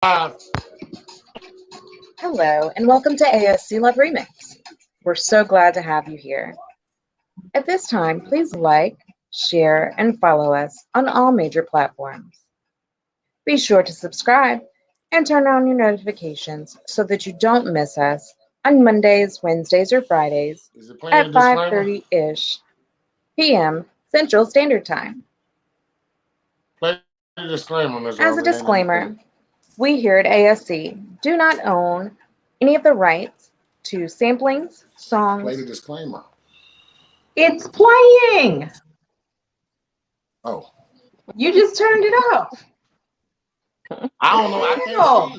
Uh, Hello, and welcome to ASC Love Remix. We're so glad to have you here. At this time, please like, share, and follow us on all major platforms. Be sure to subscribe and turn on your notifications so that you don't miss us on Mondays, Wednesdays, or Fridays is it playing a at disclaimer? 5:30-ish p.m. Central Standard Time. Play the disclaimer, Miss Aubrey. As a Ain't nothing to say. disclaimer, we here at ASC do not own any of the rights to samplings, Play the songs. disclaimer. It's playing. Oh, You just turned it off. I don't know. I can't Oh,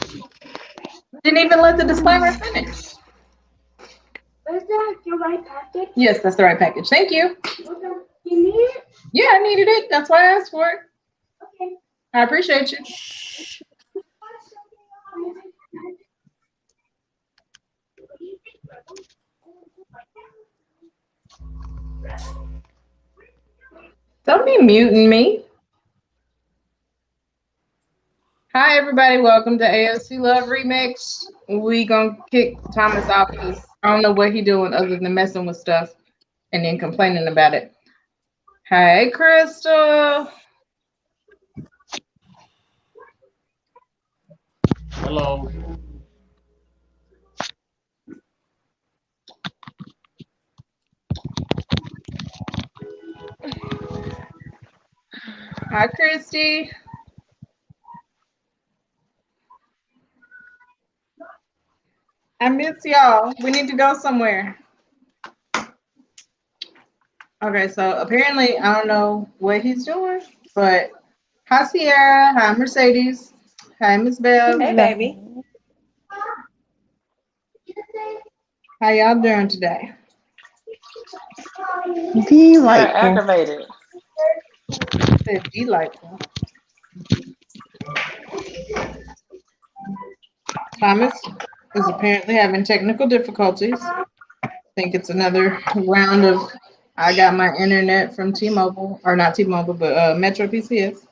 see. didn't even let the disclaimer finish. Is that the right package? Yes, that's the right package. Thank you. Okay. You need it? Yeah, I needed it. That's why I asked for it. Okay. I appreciate you. Don't be muting me. Hi, everybody. Welcome to ASC Love Remix. We gonna kick Thomas off because I don't know what he doing other than messing with stuff and then complaining about it. Hey, Crystal. Hello. Hi, Christy. I miss y'all. We need to go somewhere. Okay, so apparently I don't know what he's doing, but hi Sierra, hi Mercedes, hi Miss Bev. Hey, baby. How y'all doing today? Sound aggravated. Said delightful. Thomas is apparently having technical difficulties. I think it's another round of I got my internet from T-Mobile, or not T-Mobile, but Metro PCS.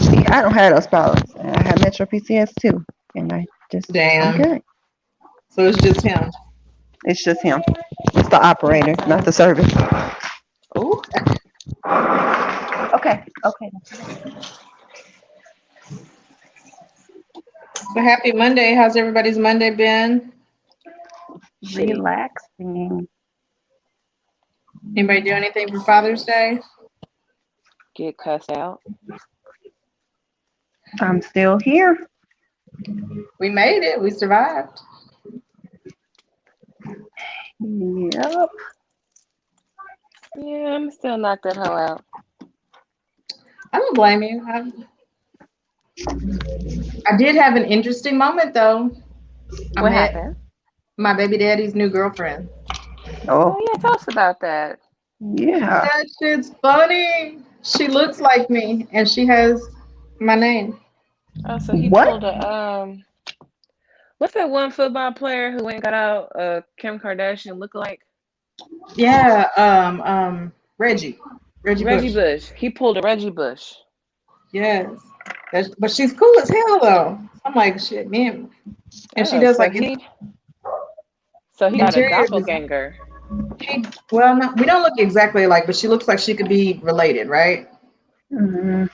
See, I don't have those problems. I have Metro PCS too, and I'm Damn. good. So it's just him. It's just him. It's the operator, not the service. Ooh. Okay. So happy Monday. How's everybody's Monday been? Relaxing. Anybody do anything for Father's Day? Get cussed out. I'm still here. We made it. We survived. Yep. Yeah, I'm still knock that hoe out. I don't blame you. I did have an interesting moment though. I What met happened? my baby daddy's new girlfriend. Oh Oh, yeah, tell us about that. yeah. That shit's funny. She looks like me and she has my name. Oh, so he What? pulled a what's that one football player who went got out Kim Kardashian lookalike? Yeah, Reggie. Reggie Reggie Bush. Bush. He pulled a Reggie Bush. Yes. But she's cool as hell though. I'm like shit, man. And she Oh, does so like he got a interior design. doppelganger. Well, no, we don't look exactly alike, but she looks like she could be related, right? Mm,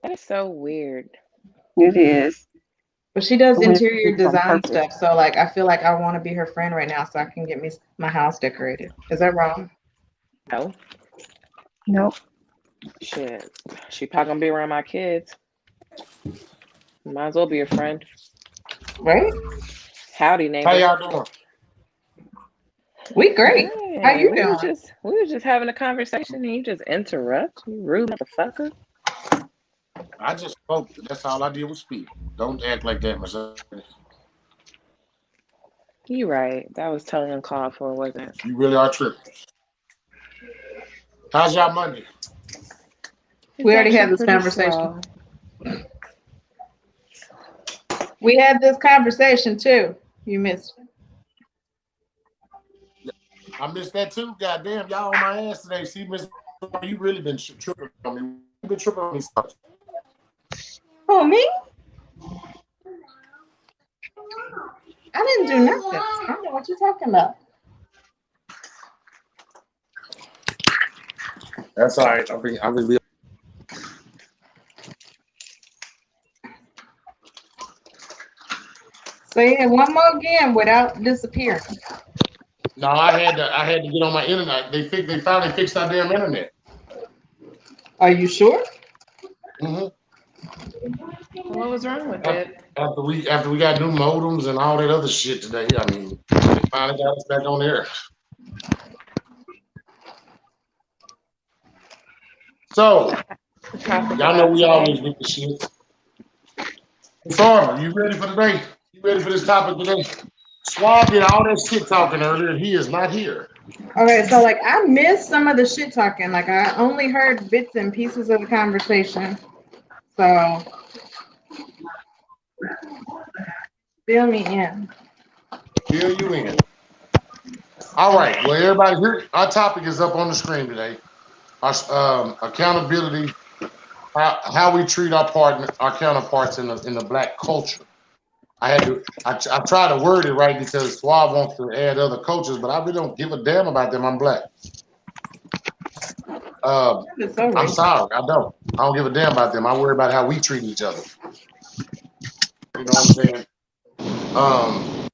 That is so weird. it is. But she does interior Coincidence on design purpose. stuff, so like I feel like I want to be her friend right now, so I can get me my house decorated. Is that wrong? No. Nope. Shit. She probably gonna be around my kids. Might as well be a friend. Right? Howdy, How neighbor. y'all doing? We great. How Hey, you we doing? was just having a conversation and you just interrupt. You rude motherfucker. I just spoke. That's all I did was speak. Don't act like that, Mercedes. You right. That was totally uncalled for, wasn't it? You really are tripping. How's y'all Monday? It's We already actually had this pretty conversation. slow. We had this conversation too. You missed it. I missed that too. Goddamn, y'all on my ass today. See, Miss, you really been tripping on me. You been tripping on me so much. Who, me? I didn't do nothing. I don't know what you're talking about. That's all right. I'll be. Say it one more again without disappearing. No, I had to get on my internet. They finally fixed our damn internet. Are you sure? Mm-hmm. What was wrong with After, it? after we got new modems and all that other shit today. I mean, they finally got us back on there. So Topic y'all know about we today. always get the shit. Farmer, you ready for today? You ready for this topic today? Swab did all that shit talking earlier. He is not here. Okay, so like I missed some of the shit talking. Like I only heard bits and pieces of the conversation. So fill me in. Fill you in. All right. Well, everybody, here our topic is up on the screen today. Our accountability, how we treat our counterparts in the black culture. I try to word it right because Suave wants to add other cultures, but I really don't give a damn about them. I'm black. Um, It's so I'm racist. sorry, I don't. I don't give a damn about them. I worry about how we treat each other. You know what I'm saying? Um,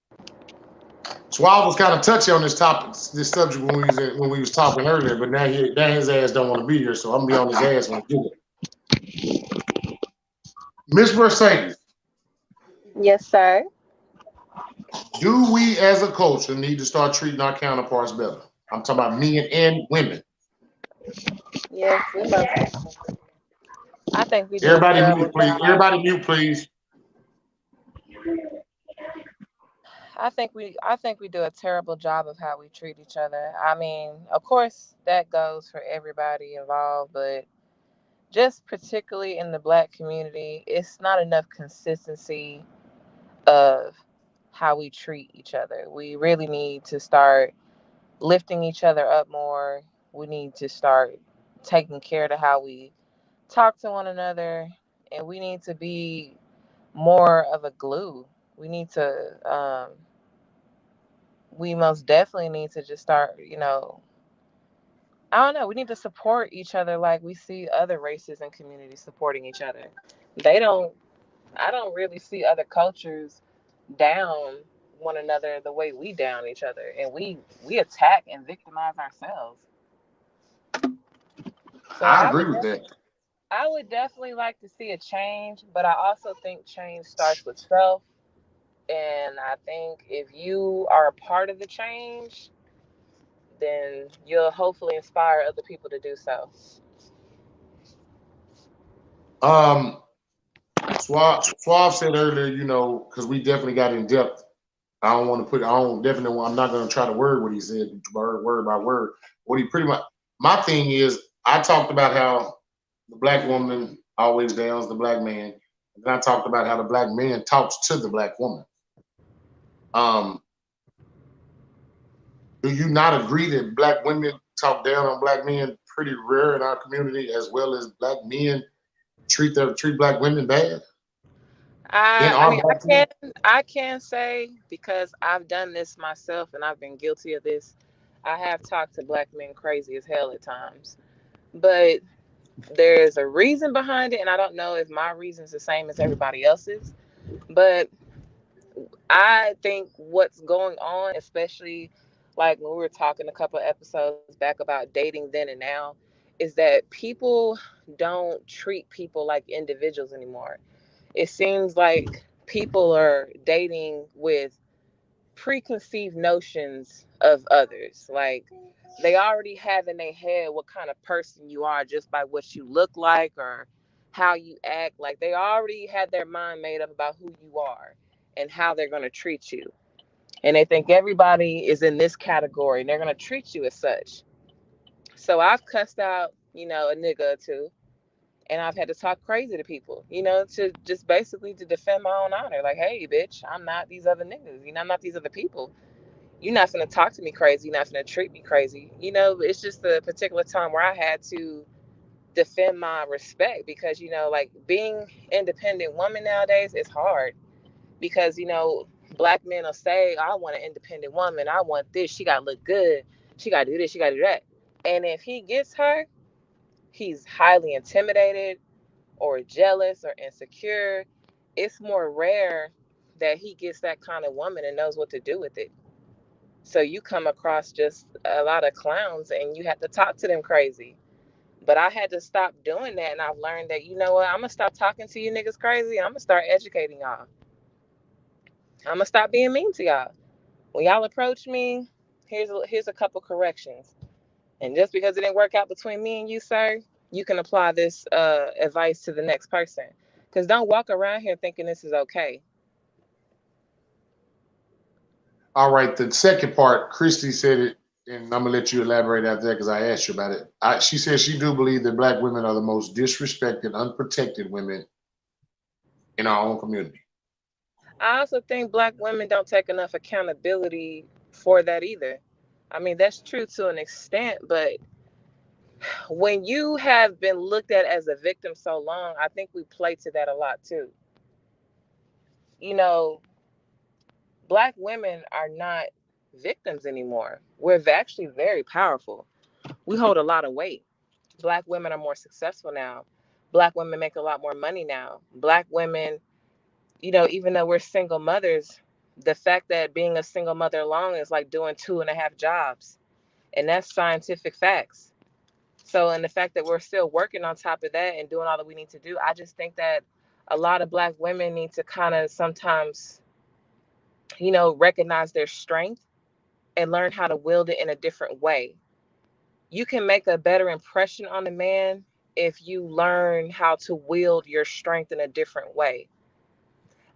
Suave was kind of touchy on this topic, this subject when we was talking earlier, but now his ass don't want to be here, so I'm gonna be on his ass when I get it. Miss Mercedes, Yes, sir. do we as a culture need to start treating our counterparts better? I'm talking about men and women. Yes, we most. I think we do a Everybody terrible mute, please. job. Everybody mute, please. I think we do a terrible job of how we treat each other. I mean, of course that goes for everybody involved, but just particularly in the black community, it's not enough consistency of how we treat each other. We really need to start lifting each other up more. We need to start taking care to how we talk to one another, and we need to be more of a glue. We need to we most definitely need to just start, I don't know, we need to support each other like we see other races and communities supporting each other. They don't I don't really see other cultures down one another the way we down each other, and we attack and victimize ourselves. So I agree with that. I would definitely like to see a change, but I also think change starts with self. And I think if you are a part of the change, then you'll hopefully inspire other people to do so. Um, Suave said earlier, because we definitely got in depth. I'm not going to try to word what he said, word by word. What he pretty much, my thing is, I talked about how the black woman always downs the black man. And then I talked about how the black man talks to the black woman. Um, do you not agree that black women talk down on black men pretty rare in our community, as well as black men treat black women bad in I our mean black community? I can say, because I've done this myself and I've been guilty of this. I have talked to black men crazy as hell at times. But there's a reason behind it, and I don't know if my reason's the same as everybody else's. But I think what's going on, especially like when we were talking a couple of episodes back about dating then and now, is that people don't treat people like individuals anymore. It seems like people are dating with preconceived notions of others. Like they already have in their head what kind of person you are just by what you look like or how you act. Like they already had their mind made up about who you are and how they're going to treat you. And they think everybody is in this category and they're going to treat you as such. So I've cussed out, a nigga or two, and I've had to talk crazy to people, to just basically to defend my own honor. Like, hey, bitch, I'm not these other niggas. I'm not these other people. You're not gonna talk to me crazy. You're not gonna treat me crazy. You know, it's just a particular time where I had to defend my respect because, you know, like being independent woman nowadays is hard because, you know, black men will say, I want an independent woman. I want this. She got to look good. She got to do this. She got to do that. And if he gets her, he's highly intimidated or jealous or insecure. It's more rare that he gets that kind of woman and knows what to do with it. So you come across just a lot of clowns and you have to talk to them crazy. But I had to stop doing that, and I've learned that, you know what, I'm gonna stop talking to you niggas crazy. I'm gonna start educating y'all. I'm gonna stop being mean to y'all. When y'all approach me, here's a couple corrections. And just because it didn't work out between me and you, sir, you can apply this advice to the next person. Because don't walk around here thinking this is okay. All right, the second part, Christy said it, and I'm gonna let you elaborate after that because I asked you about it. She says she do believe that black women are the most disrespected, unprotected women in our own community. I also think black women don't take enough accountability for that either. I mean, that's true to an extent, but when you have been looked at as a victim so long, I think we play to that a lot too. You know, black women are not victims anymore. We're actually very powerful. We hold a lot of weight. Black women are more successful now. Black women make a lot more money now. Black women, you know, even though we're single mothers, the fact that being a single mother alone is like doing 2.5 jobs. And that's scientific facts. So, and the fact that we're still working on top of that and doing all that we need to do, I just think that a lot of black women need to kind of sometimes, you know, recognize their strength and learn how to wield it in a different way. You can make a better impression on a man if you learn how to wield your strength in a different way.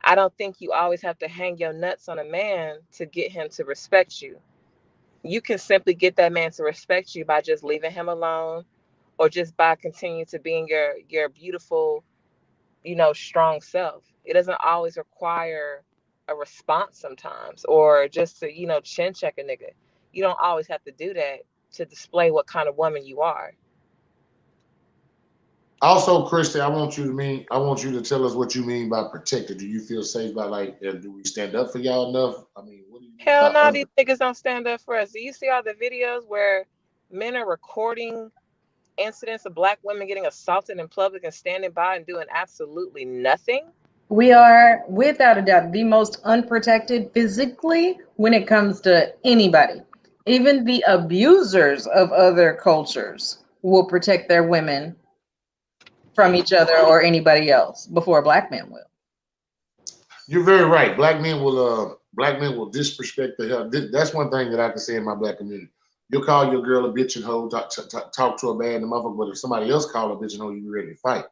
I don't think you always have to hang your nuts on a man to get him to respect you. You can simply get that man to respect you by just leaving him alone or just by continuing to being your beautiful, you know, strong self. It doesn't always require a response sometimes or just to, you know, chin check a nigga. You don't always have to do that to display what kind of woman you are. Also, Christy, I want you to tell us what you mean by protected. Do you feel safe by like, do we stand up for y'all enough? I mean, what do you mean Hell by no, these niggas don't stand up for us. Do you see all the videos where men are recording incidents of black women getting assaulted in public and standing by and doing absolutely nothing? We are, without a doubt, the most unprotected physically when it comes to anybody. Even the abusers of other cultures will protect their women from each other or anybody else before a black man will. You're very right. Black men will disrespect the hell. That's one thing that I can say in my black community. You'll call your girl a bitch and hoe, talk to her bad and the motherfucker, but if somebody else call her a bitch and hoe, you be ready to fight.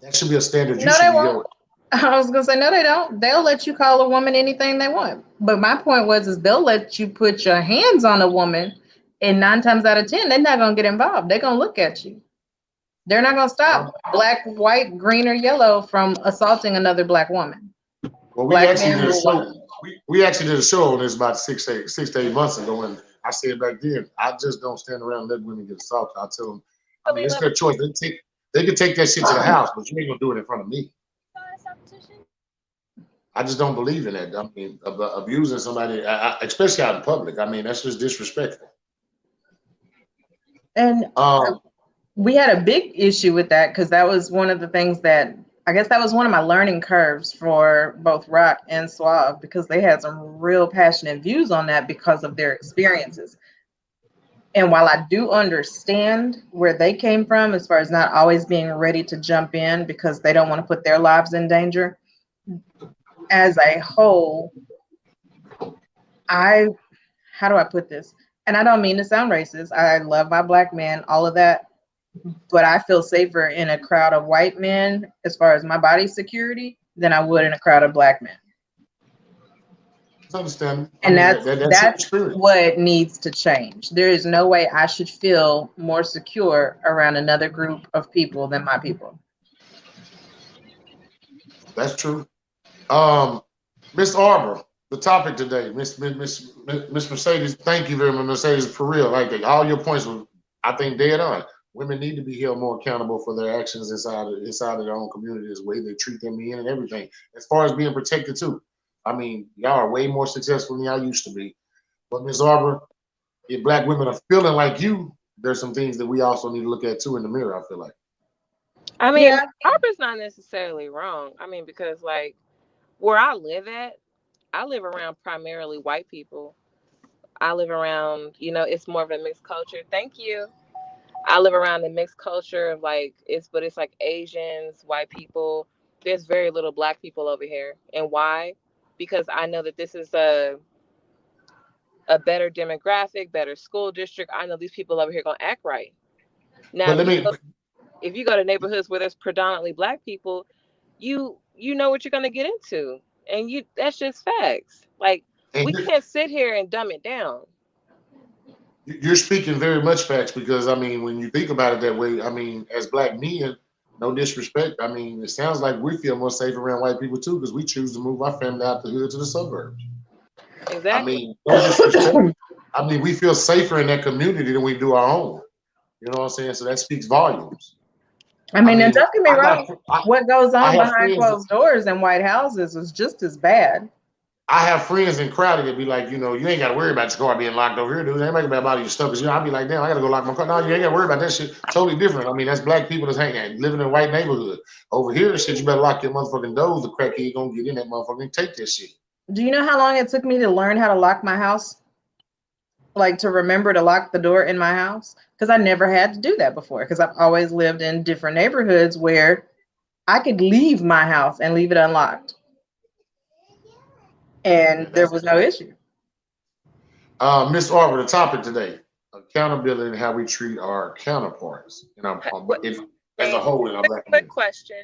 That should be a standard you No, they should be won't. held. I was gonna say no, they don't. They'll let you call a woman anything they want. But my point was, is they'll let you put your hands on a woman, and 9 times out of 10, they're not gonna get involved. They're gonna look at you. They're not gonna Um, stop black, white, green, or yellow from assaulting another black woman. well, we Black actually men did a will watch. show. We actually did a show on this about 6 to 8 months ago, and I said back then, I just don't stand around and let women get assaulted. I tell them, I mean, it's their choice. They can take that shit to the house, but you ain't gonna do it in front of me. I just don't believe in that. I mean, abusing somebody, especially out in public. I mean, that's just disrespectful. And Um, we had a big issue with that because that was one of the things that I guess that was one of my learning curves for both Rock and Suave because they had some real passionate views on that because of their experiences. And while I do understand where they came from as far as not always being ready to jump in because they don't want to put their lives in danger, as a whole, I, how do I put this? And I don't mean to sound racist. I love my black man, all of that. But I feel safer in a crowd of white men as far as my body security than I would in a crowd of black men. I understand. I And mean, that's your that's experience. what needs to change. There is no way I should feel more secure around another group of people than my people. That's true. Um, Miss Arbor, the topic today, Miss Mercedes. Thank you very much, Mercedes, for real. Like all your points were, I think, dead on. Women need to be held more accountable for their actions inside of their own communities, the way they treat their men and everything. As far as being protected too. I mean, y'all are way more successful than y'all used to be. But Miss Arbor, if black women are feeling like you, there's some things that we also need to look at too in the mirror, I feel like. I mean, Yeah. Harper's not necessarily wrong. I mean, because like where I live at, I live around primarily white people. I live around, it's more of a mixed culture. Thank you. I live around a mixed culture of like it's like Asians, white people. There's very little black people over here. And why? Because I know that this is a better demographic, better school district. I know these people over here gonna act right. Now But let me if you go to neighborhoods where there's predominantly black people, you know what you're gonna get into. And that's just facts. Like and we can't sit here and dumb it down. you're speaking very much facts because I mean, when you think about it that way, I mean, as black men, no disrespect, I mean, it sounds like we feel more safe around white people too because we choose to move our family out the hood to the suburbs. I Exactly. mean, no disrespect. I mean, we feel safer in that community than we do our own. You know what I'm saying? So that speaks volumes. I mean, and mean, don't get me wrong, what goes I on have behind friends. closed doors in White Houses is just as bad. I have friends in Crowley that be like, you ain't got to worry about your car being locked over here, dude. They ain't making about your stuff. I'll be like, damn, I got to go lock my car. No, you ain't got to worry about that shit. Totally different. I mean, that's black people that's living in a white neighborhood. Over here, shit, you better lock your motherfucking doors. The crackhead gonna get in that motherfucker and take that shit. Do you know how long it took me to learn how to lock my house? Like to remember to lock the door in my house? Because I never had to do that before because I've always lived in different neighborhoods where I could leave my house and leave it unlocked. And there was no issue. Miss Arbor, the topic today: accountability and how we treat our counterparts as a whole in our black Quick community. question.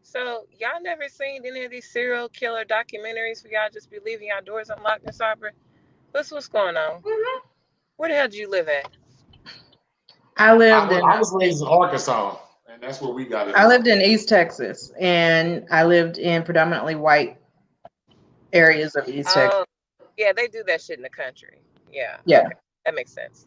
So y'all never seen any of these serial killer documentaries where y'all just be leaving y'all doors unlocked, Miss Harper? What's going on? Where the hell did you live at? I lived in I was raised in Arkansas, and that's where we got it. I lived in East Texas, and I lived in predominantly white areas of East Texas. Oh, yeah, they do that shit in the country. Yeah. Yeah. Okay. That makes sense.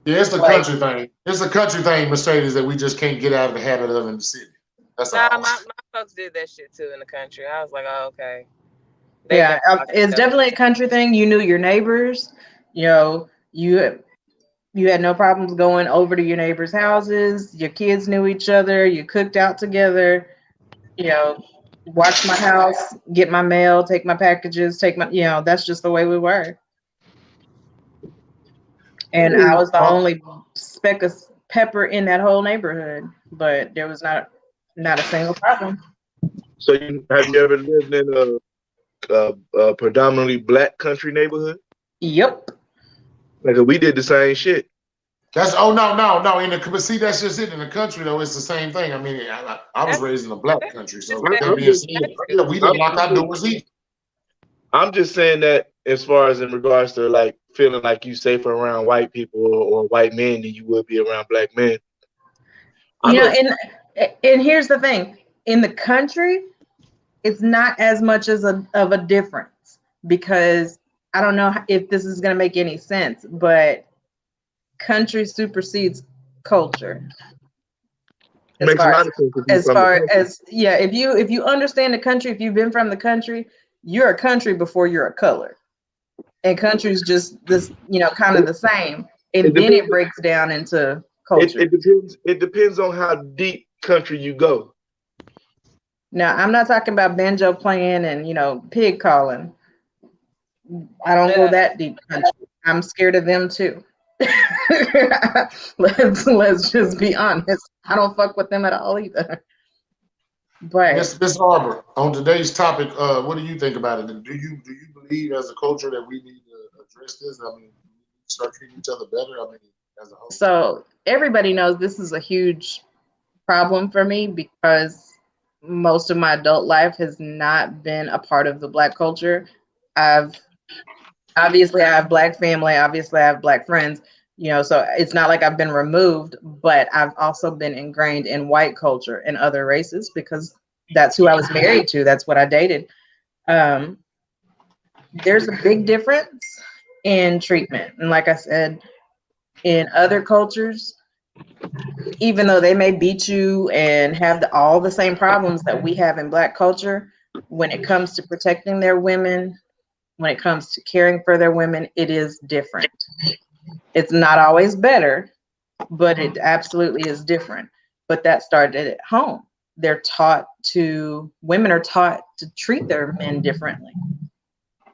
Yeah, it's the Like, country thing. It's a country thing, Mercedes, that we just can't get out of the habit of in the city. That's Nah, all. my folks did that shit too in the country. I was like, oh, okay. yeah, it's definitely a country thing. You knew your neighbors. You know, you had no problems going over to your neighbors' houses. Your kids knew each other. You cooked out together. You know, watch my house, get my mail, take my packages, that's just the way we were. And I was the only speck of pepper in that whole neighborhood, but there was not a single problem. So have you ever lived in a predominantly black country neighborhood? Yep. Like we did the same shit. But see, that's just it. In the country, though, it's the same thing. I mean, I was raised in a black country, so that being said, yeah, we didn't lock our doors either. I'm just saying that as far as in regards to like feeling like you safer around white people or white men than you would be around black men. And here's the thing: in the country, it's not as much of a difference because I don't know if this is going to make any sense, but country supersedes culture. As far as if you understand the country, if you've been from the country, you're a country before you're a color. And country's just this, kind of the same. And then it breaks down into culture. It depends on how deep country you go. Now, I'm not talking about banjo playing and, pig calling. I don't go that deep country. I'm scared of them too. let's just be honest. I don't fuck with them at all either. But Miss Arbor, on today's topic, what do you think about it? Do you believe as a culture that we need to address this? I mean, start treating each other better? I mean, as a whole. So everybody knows this is a huge problem for me because most of my adult life has not been a part of the black culture. Obviously I have black family, obviously I have black friends, so it's not like I've been removed, but I've also been ingrained in white culture and other races because that's who I was married to. That's what I dated. there's a big difference in treatment. And like I said, in other cultures, even though they may beat you and have all the same problems that we have in Black culture, when it comes to protecting their women, when it comes to caring for their women, it is different. It's not always better, but it absolutely is different. But that started at home. Women are taught to treat their men differently.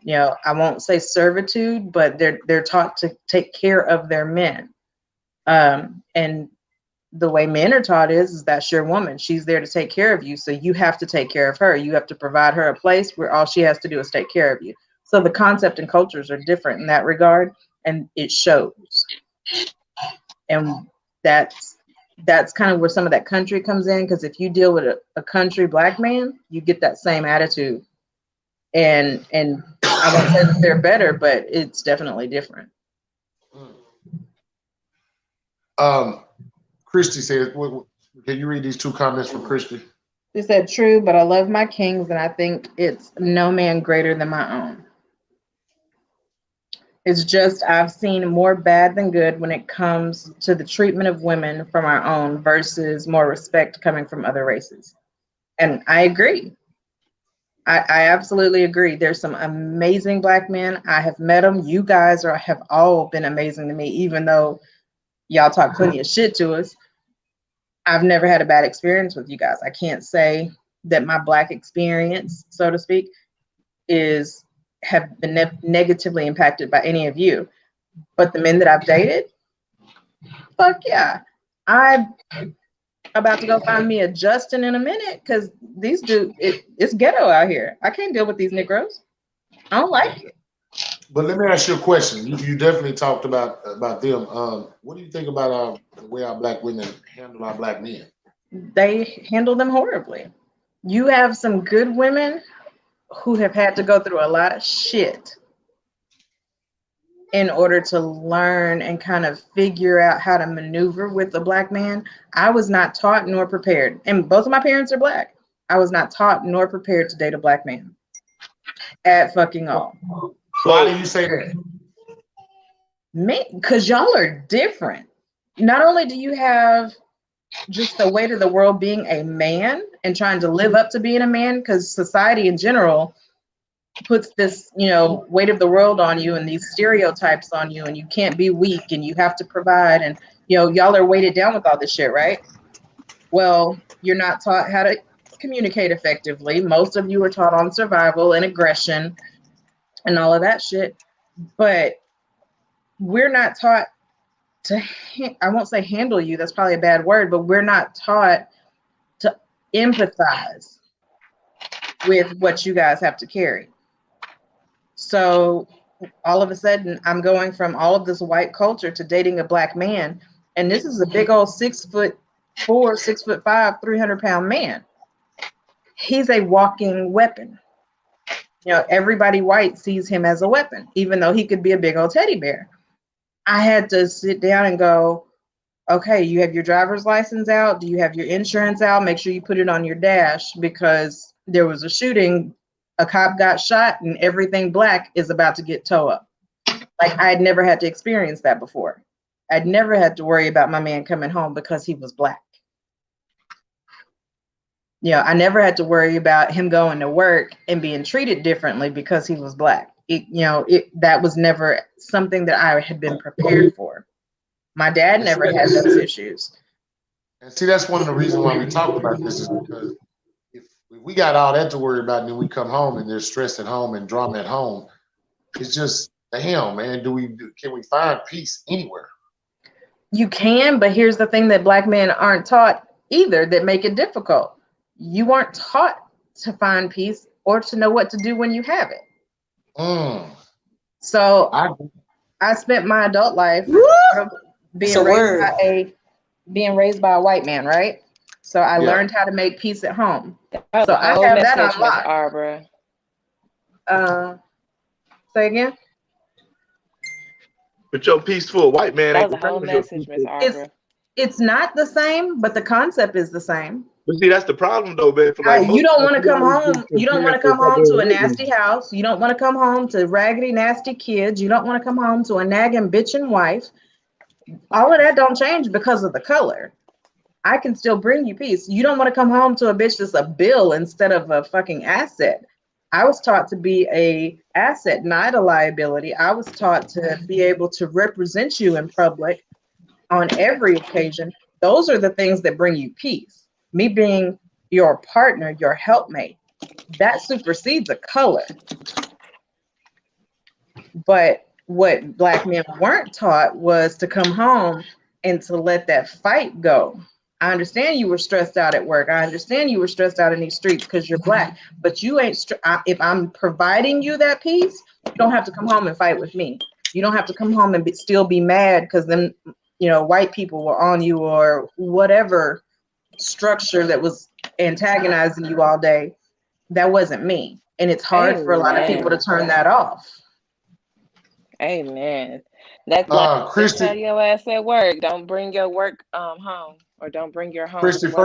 I won't say servitude, but they're taught to take care of their men. And the way men are taught is that's your woman. She's there to take care of you. So you have to take care of her. You have to provide her a place where all she has to do is take care of you. So the concept and cultures are different in that regard, and it shows. And that's kind of where some of that country comes in, because if you deal with a country Black man, you get that same attitude. And I won't say that they're better, but it's definitely different. Christy said, can you read these two comments from Christy? She said, true, but I love my kings, and I think it's no man greater than my own. It's just I've seen more bad than good when it comes to the treatment of women from our own versus more respect coming from other races. And I agree. I absolutely agree. There's some amazing Black men. I have met them. You guys have all been amazing to me, even though y'all talk plenty of shit to us. I've never had a bad experience with you guys. I can't say that my Black experience, so to speak, have been negatively impacted by any of you. But the men that I've dated, fuck yeah. I'm about to go find me a Justin in a minute, because these dudes, it's ghetto out here. I can't deal with these Negroes. I don't like it. But let me ask you a question. You definitely talked about them. What do you think about the way our Black women handle our Black men? They handle them horribly. You have some good women who have had to go through a lot of shit in order to learn and kind of figure out how to maneuver with a Black man. I was not taught nor prepared, and both of my parents are Black. I was not taught nor prepared to date a Black man at fucking all. Why do you say that? Because y'all are different. Not only do you have just the weight of the world being a man and trying to live up to being a man, because society in general puts this, weight of the world on you and these stereotypes on you, and you can't be weak and you have to provide, and y'all are weighted down with all this shit, right? Well, you're not taught how to communicate effectively. Most of you are taught on survival and aggression and all of that shit, but we're not taught to, I won't say handle you, that's probably a bad word, but we're not taught to empathize with what you guys have to carry. So all of a sudden, I'm going from all of this white culture to dating a Black man, and this is a big old 6'4", 6'5", 300-pound man. He's a walking weapon. Everybody white sees him as a weapon, even though he could be a big old teddy bear. I had to sit down and go, okay, you have your driver's license out? Do you have your insurance out? Make sure you put it on your dash, because there was a shooting, a cop got shot, and everything Black is about to get towed up. Like, I had never had to experience that before. I'd never had to worry about my man coming home because he was Black. I never had to worry about him going to work and being treated differently because he was Black. That was never something that I had been prepared for. My dad never had those issues. And see, that's one of the reasons why we talked about this, is because if we got all that to worry about, and then we come home and there's stress at home and drama at home, it's just, damn, man, can we find peace anywhere? You can, but here's the thing that Black men aren't taught either that make it difficult. You aren't taught to find peace or to know what to do when you have it. So I spent my adult life being raised by a white man, right? So I learned how to make peace at home. So I have that unlocked. Arbra. Say again? But your peaceful white man That ain't was a the whole same as your message, Miss Arbra. It's not the same, but the concept is the same. But see, that's the problem though, man. For like You most don't times, want to come females be home. You don't want compared to come to home to a white men. nasty house. You don't want to come home to raggedy, nasty kids. You don't want to come home to a nagging, bitching wife. All of that don't change because of the color. I can still bring you peace. You don't want to come home to a bitch that's a bill instead of a fucking asset. I was taught to be a asset, not a liability. I was taught to be able to represent you in public on every occasion. Those are the things that bring you peace. Me being your partner, your helpmate, that supersedes a color. But what Black men weren't taught was to come home and to let that fight go. I understand you were stressed out at work. I understand you were stressed out in these streets because you're Black, but you ain't. If I'm providing you that peace, you don't have to come home and fight with me. You don't have to come home and still be mad because then, white people were on you or whatever structure that was antagonizing you all day. That wasn't me, and it's hard for a lot of people to Amen. turn that off. Amen. That's why they Christy, tell your ass at work, don't bring your work home, or don't bring your home to Christy, work.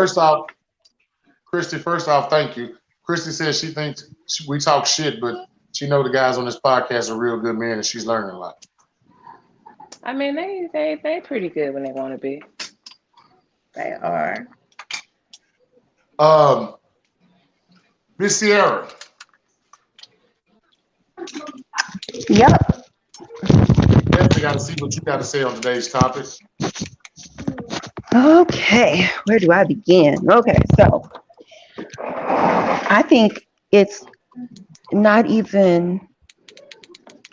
first off, thank you. Christy says she thinks we talk shit, but she know the guys on this podcast are real good men, and she's learning a lot. I mean, they pretty good when they want to be. They are. Um, Miss Sierra, Yep. definitely got to see what you got to say on today's topic. Okay, where do I begin? Okay, so I think it's not even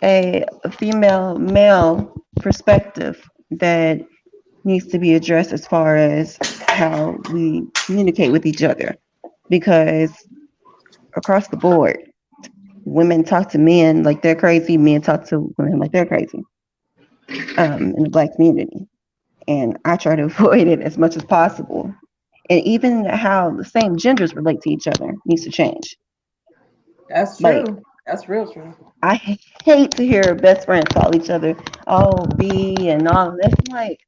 a female male perspective that needs to be addressed as far as how we communicate with each other, because across the board, women talk to men like they're crazy, men talk to women like they're crazy in the Black community. And I try to avoid it as much as possible. And even how the same genders relate to each other needs to change. That's Like, true. That's real true. I hate to hear best friends call each other, oh, B, and all of this. I'm like,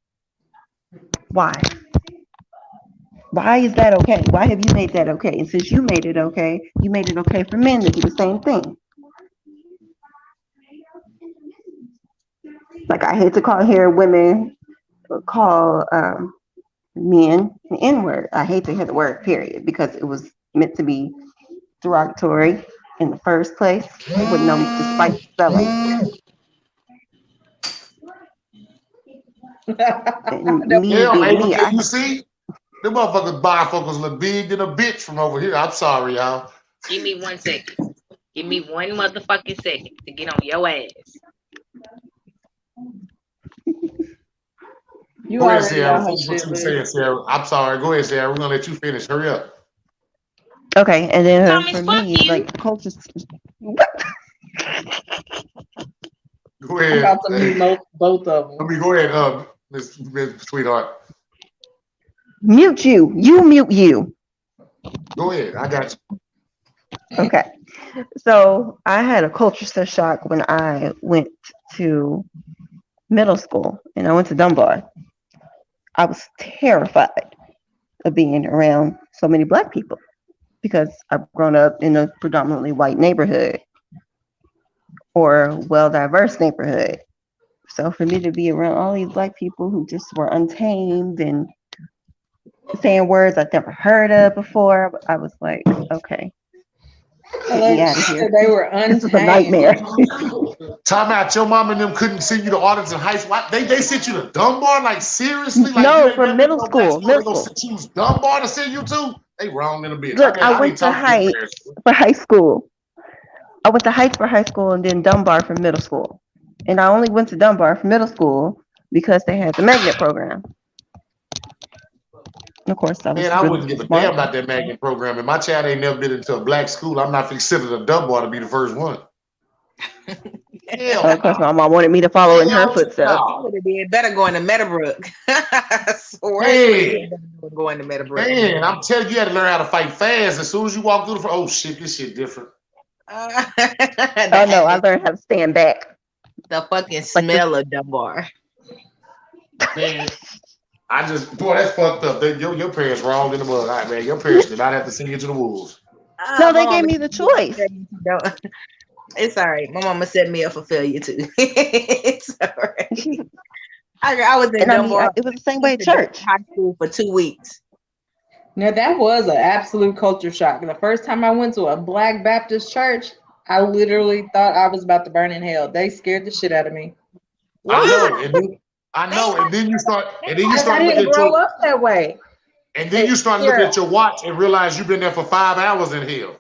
why? Why is that okay? Why have you made that okay? And since you made it okay for men to do the same thing. Like, I hate to hear women call men an N-word. I hate to hear the word, period, because it was meant to be derogatory in the first place. They wouldn't know despite spelling. And me Damn, being Ava, me, can you see? Them motherfuckers bifocals look big than a bitch from over here. I'm sorry, y'all. Give me 1 second. Give me one motherfucking second to get on your ass. You Go ahead, already Sarah. on her Finish what shit, you were Liz. saying, Sarah. I'm sorry. Go ahead, Sarah. We're gonna let you finish. Hurry up. okay, and then Thomas, for fuck me, you. like culture. Go I'm ahead. about to mute both of I them. mean, go ahead, Miss Sweetheart. Mute you. You mute you. Go ahead. I got you. Okay. So I had a culture shock when I went to middle school and I went to Dunbar. I was terrified of being around so many Black people because I've grown up in a predominantly white neighborhood or well diverse neighborhood. So for me to be around all these Black people who just were untamed and saying words I'd never heard of before, I was like, okay, get me out of here. They were This is a untamed. nightmare. Time out. Your mom and them couldn't send you to Arlington Heights. Why? They sent you to Dunbar? Like seriously? Like you No, ain't for never been to middle no black school. school? They Middle gonna school. choose Dunbar to send you to? They wrong in a bitch. Look, I I went ain't to talking to your Heights parents. for high school. I went to Heights for high school and then Dunbar for middle school. And I only went to Dunbar for middle school because they had the magnet program. And of course, I Man, was I really wouldn't give a damn smart. about that magnet program. If my child ain't never been into a black school, I'm not considered a Dunbar to be the first one. Hell Of course, no. my mom wanted me to follow in her Hell footsteps. You no. would have did better going to Meadowbrook. I swear you would have Man, did better going to Meadowbrook. man, I'm telling you, you had to learn how to fight fast. As soon as you walk through the front, oh shit, this shit different. Oh no, I learned how to stand back. the fucking Like this. smell of Dunbar. Man, I just, boy, that's fucked up. Your parents wrong in the mud. All right, man. Your parents did not have to send you to the wolves. No, My they gave mama me the choice. don't. It's all right. My mama set me up for failure too. It's all right. She, I was in and I mean, Dunbar it was the same way at church. high school for 2 weeks. Now that was an absolute culture shock. The first time I went to a Black Baptist church, I literally thought I was about to burn in hell. They scared the shit out of me. I know. Why? And then, I know. And then you start, I looking didn't at grow your, up that way. and then you start looking Sierra, at your watch and realize you've been there for 5 hours in hell.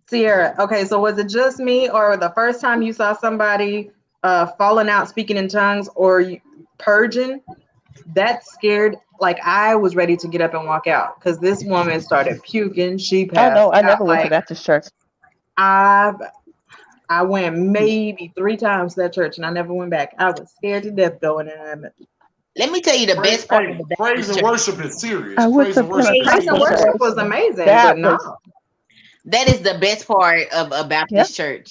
Sierra, okay, so was it just me, or the first time you saw somebody falling out, speaking in tongues, or purging? That scared, like I was ready to get up and walk out because this woman started puking. She Oh passed no, I out. never went to Like Baptist church. I went maybe 3 times to that church and I never went back. I was scared to death going in. Let me tell you the best part of the Praise Baptist and church. worship is serious. I went Praise to and worship is Praise and Pentecostal serious. worship church. was amazing, That but no. was, That is the best part of a Baptist church.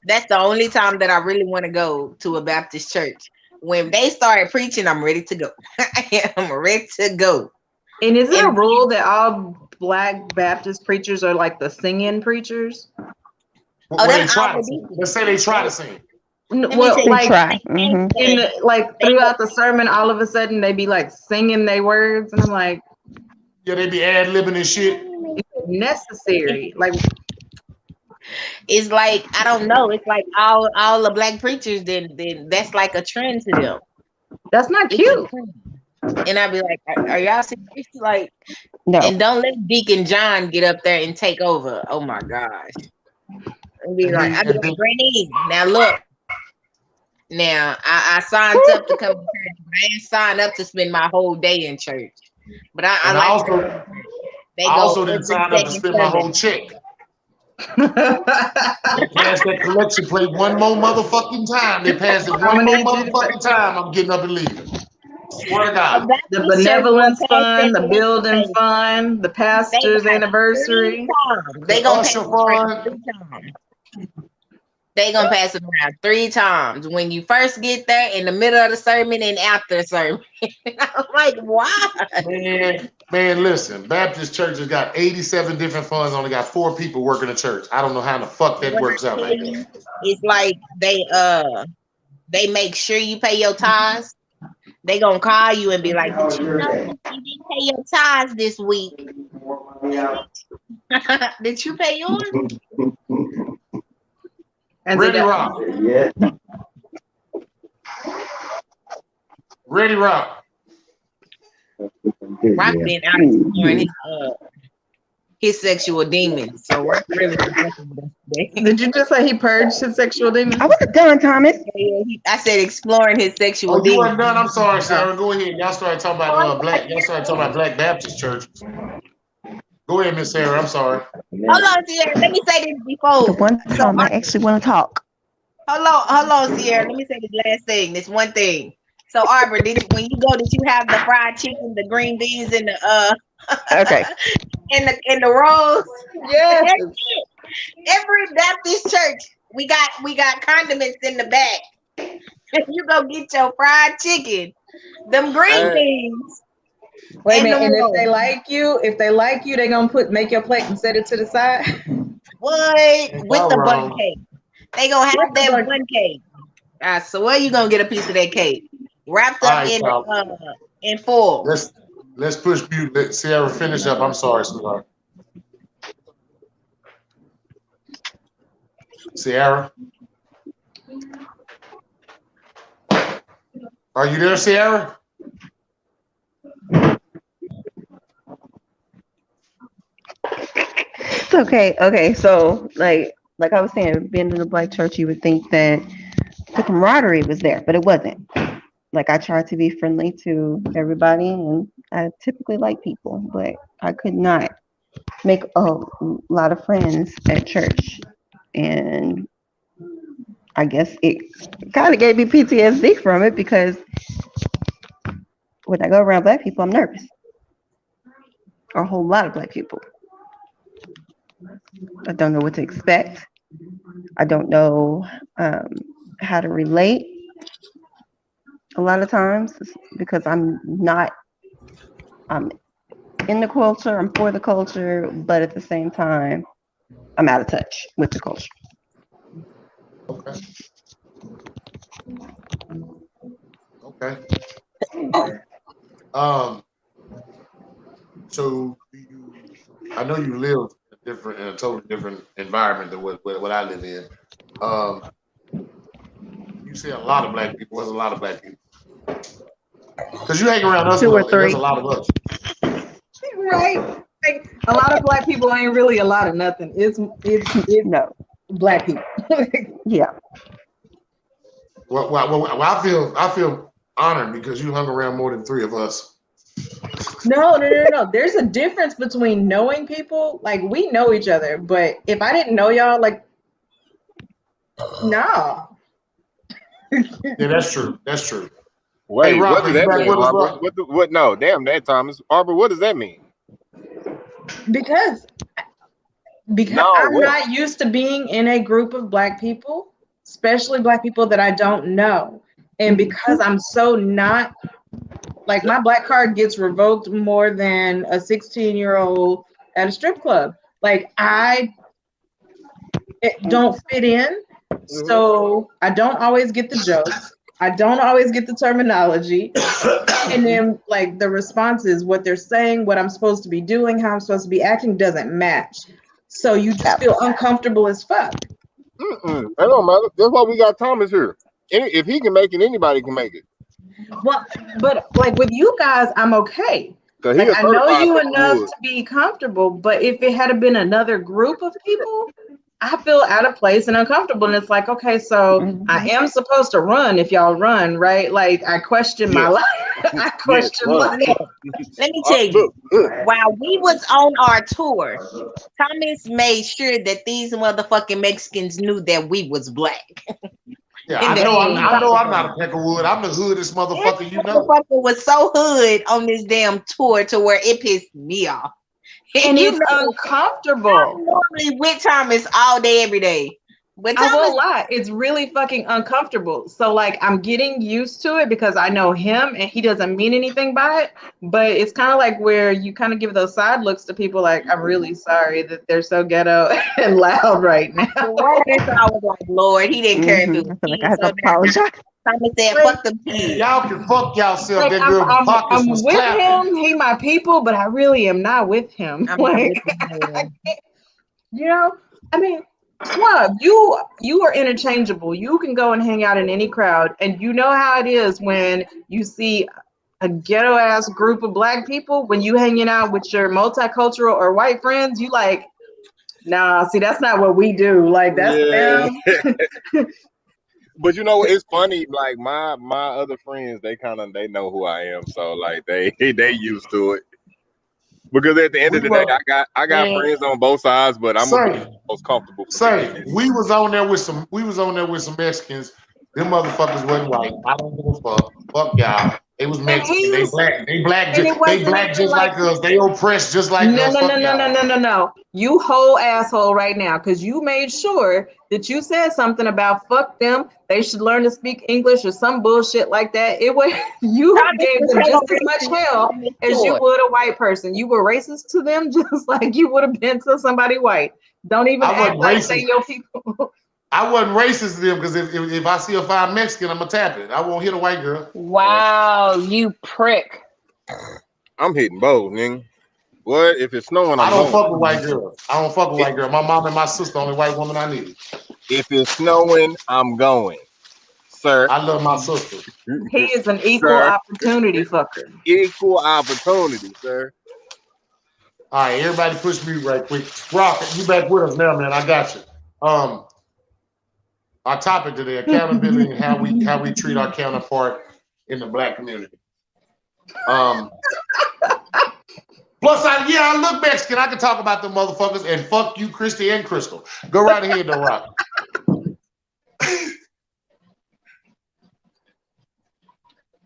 That's the only time that I really want to go to a Baptist church. When they started preaching, I'm ready to go. I'm ready to go. And is it a And rule that all Black Baptist preachers are like the singing preachers? Well, they that's try all to they sing. do. Let's say they try to sing. Let me Well, tell they you, like try. in the, like throughout the sermon, all of a sudden they be like singing their words, and I'm like, Yeah, they be ad-libbing and shit. necessary. Like it's like I don't know. It's like all the black preachers. Then that's like a trend to them. that's not It's a cute. trend. And I'd be like, are y'all serious? Like, No. and don't let Deacon John get up there and take over. Oh my gosh. I'd be like, Granny, now look. Now I signed up to come to church, but I ain't signed up to spend my whole day in church. But I like to go to church. They I go also didn't every sign up to second spend my Sunday. whole check. They pass that collection plate one more motherfucking time. They pass it one more motherfucking time. I'm getting up and leaving. Swear to God. The benevolence fund, the building plate. fund, the They pastor's got 3 anniversary. times. They The gonna pass usher it around fund. 3 times. They gonna pass it around 3 times. When you first get there, in the middle of the sermon, and after the sermon. I'm like, why? Man, listen. Baptist church has got 87 different funds. Only got 4 people working the church. I don't know how the fuck that When works I out tell like you, that. it's like they make sure you pay your tithes. They gonna call you and be like, did you know you didn't pay your tithes this week? Did you pay yours? And Ready, Rock. Ready, Rock. Rock been out exploring his sexual demons. So Rock really today. Did you just say he purged his sexual demons? I wasn't done, Thomas. I said exploring his sexual Oh, you demons. weren't done. I'm sorry, Sarah. Go ahead. Y'all started talking about Black Baptist churches. Go ahead, Miss Sarah. I'm sorry. Hold on, Sierra. Let me say this before. The one time I actually want to talk. Hold on, Sierra. Let me say this last thing. This one thing. So, Arbor, when you go, did you have the fried chicken, the green beans, and the Okay. and the rolls? Yes. Every Baptist church, we got condiments in the back. You go get your fried chicken, them green beans. Wait a minute, and if they like you, they gonna make your plate and set it to the side. What with the bun cake? They gonna have that bun cake. So where you gonna get a piece of that cake? Wrapped up in foil. Let's push mute. Let Sierra finish up. I'm sorry, sweetheart. Sierra, are you there, Sierra? It's okay. Okay. So like I was saying, being in a black church, you would think that the camaraderie was there, but it wasn't. Like I tried to be friendly to everybody, and I typically like people, but I could not make a lot of friends at church, and I guess it kind of gave me PTSD from it because when I go around black people, I'm nervous, or a whole lot of black people. I don't know what to expect. I don't know how to relate a lot of times because I'm not I'm in the culture, I'm for the culture, but at the same time, I'm out of touch with the culture. Okay. Okay. So I know you live in a totally different environment than what I live in. Um, you see a lot of black people. There's a lot of black people. Because you hang around us, 2 or and there's 3. a lot of us. Right. Like, a lot of black people ain't really a lot of nothing. It's No. black people. Yeah. Well, I feel honored because you hung around more than 3 of us. No. There's a difference between knowing people. Like, we know each other, but if I didn't know y'all, like, no. Yeah, that's true. That's true. Wait, Hey, what Rob, does are you that back mean, with us, Arbor? Rob? What? No, damn that, Thomas. Arbor, what does that mean? Because No, I'm what? not used to being in a group of black people, especially black people that I don't know. And because I'm so not, like, my black card gets revoked more than a 16-year-old at a strip club. Like, it don't fit in. So I don't always get the jokes. I don't always get the terminology. And then, like, the responses, what they're saying, what I'm supposed to be doing, how I'm supposed to be acting doesn't match. So you just feel uncomfortable as fuck. That don't matter. That's why we got Thomas here. If he can make it, anybody can make it. Well, but like with you guys, I'm okay. Cause he Like, a I know certified you pepper enough wood. to be comfortable, but if it had been another group of people, I feel out of place and uncomfortable. And it's like, okay, so I am supposed to run if y'all run, right? Like, I question my life. I question life. Let me tell you, while we was on our tour, Thomas made sure that these motherfucking Mexicans knew that we was black. Yeah, I know I'm not a peckerwood. I'm the hoodest motherfucker This you know. motherfucker was so hood on this damn tour to where it pissed me off. And You it's know, uncomfortable. I'm normally with Thomas all day, every day. But I Thomas, won't lie, it's really fucking uncomfortable. So, like, I'm getting used to it because I know him and he doesn't mean anything by it. But it's kind of like where you kind of give those side looks to people like, I'm really sorry that they're so ghetto and loud right now. I was like, Lord, he didn't care if it was I feel like I kids have to or not. apologize. Thomas said, fuck them kids. Y'all can fuck yourself. Like, That girl pockets I'm was with clapping. him, he my people, but I really am not with him. I'm Like, you know, I mean, Love, you are interchangeable. You can go and hang out in any crowd, and you know how it is when you see a ghetto ass group of black people. When you hanging out with your multicultural or white friends, you like, nah. See, that's not what we do. Like, that's them. But you know, it's funny. Like my other friends, they know who I am, so like they used to it. Because at the end of the day, I got friends on both sides, but I'm gonna be most comfortable for me. We was on there with some Mexicans. Them motherfuckers wasn't white. I don't give a fuck. Fuck y'all. They was Mexican. They black. They black just like us. They oppressed just like us. No. You whole asshole right now, because you made sure that you said something about fuck them. They should learn to speak English or some bullshit like that. It was you gave them just as much hell as you would a white person. You were racist to them just like you would have been to somebody white. Don't even act like they your people. I wasn't racist to them because if I see a fine Mexican, I'm gonna tap it. I won't hit a white girl. Wow, you prick. I'm hitting both, nigga. What if it's snowing? I don't fuck with white girls. I don't fuck with white girls. My mom and my sister, only white woman I need. If it's snowing, I'm going, sir. I love my sister. He is an equal opportunity fucker. Equal opportunity, sir. All right, everybody push me right quick. Rock, you back with us now, man. I got you. Our topic today, accountability and how we treat our counterpart in the black community. Plus, I look Mexican. I can talk about them motherfuckers and fuck you, Christy and Crystal. Go right ahead, though, Rock.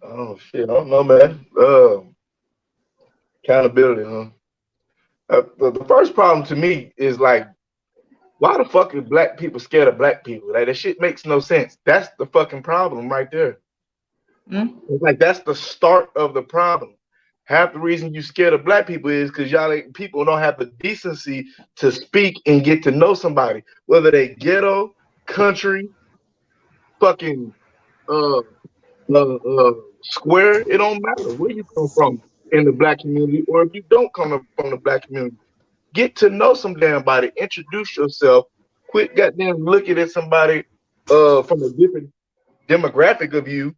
Oh shit, I don't know, man. Accountability, huh? The first problem to me is like, why the fuck is black people scared of black people? Like, that shit makes no sense. That's the fucking problem right there. It's like that's the start of the problem. half the reason you scared of black people is because people don't have the decency to speak and get to know somebody, whether they ghetto, country, fucking uh square. It don't matter where you come from in the black community, or if you don't come from the black community. Get to know some damn body. Introduce yourself. Quit goddamn looking at somebody from a different demographic of you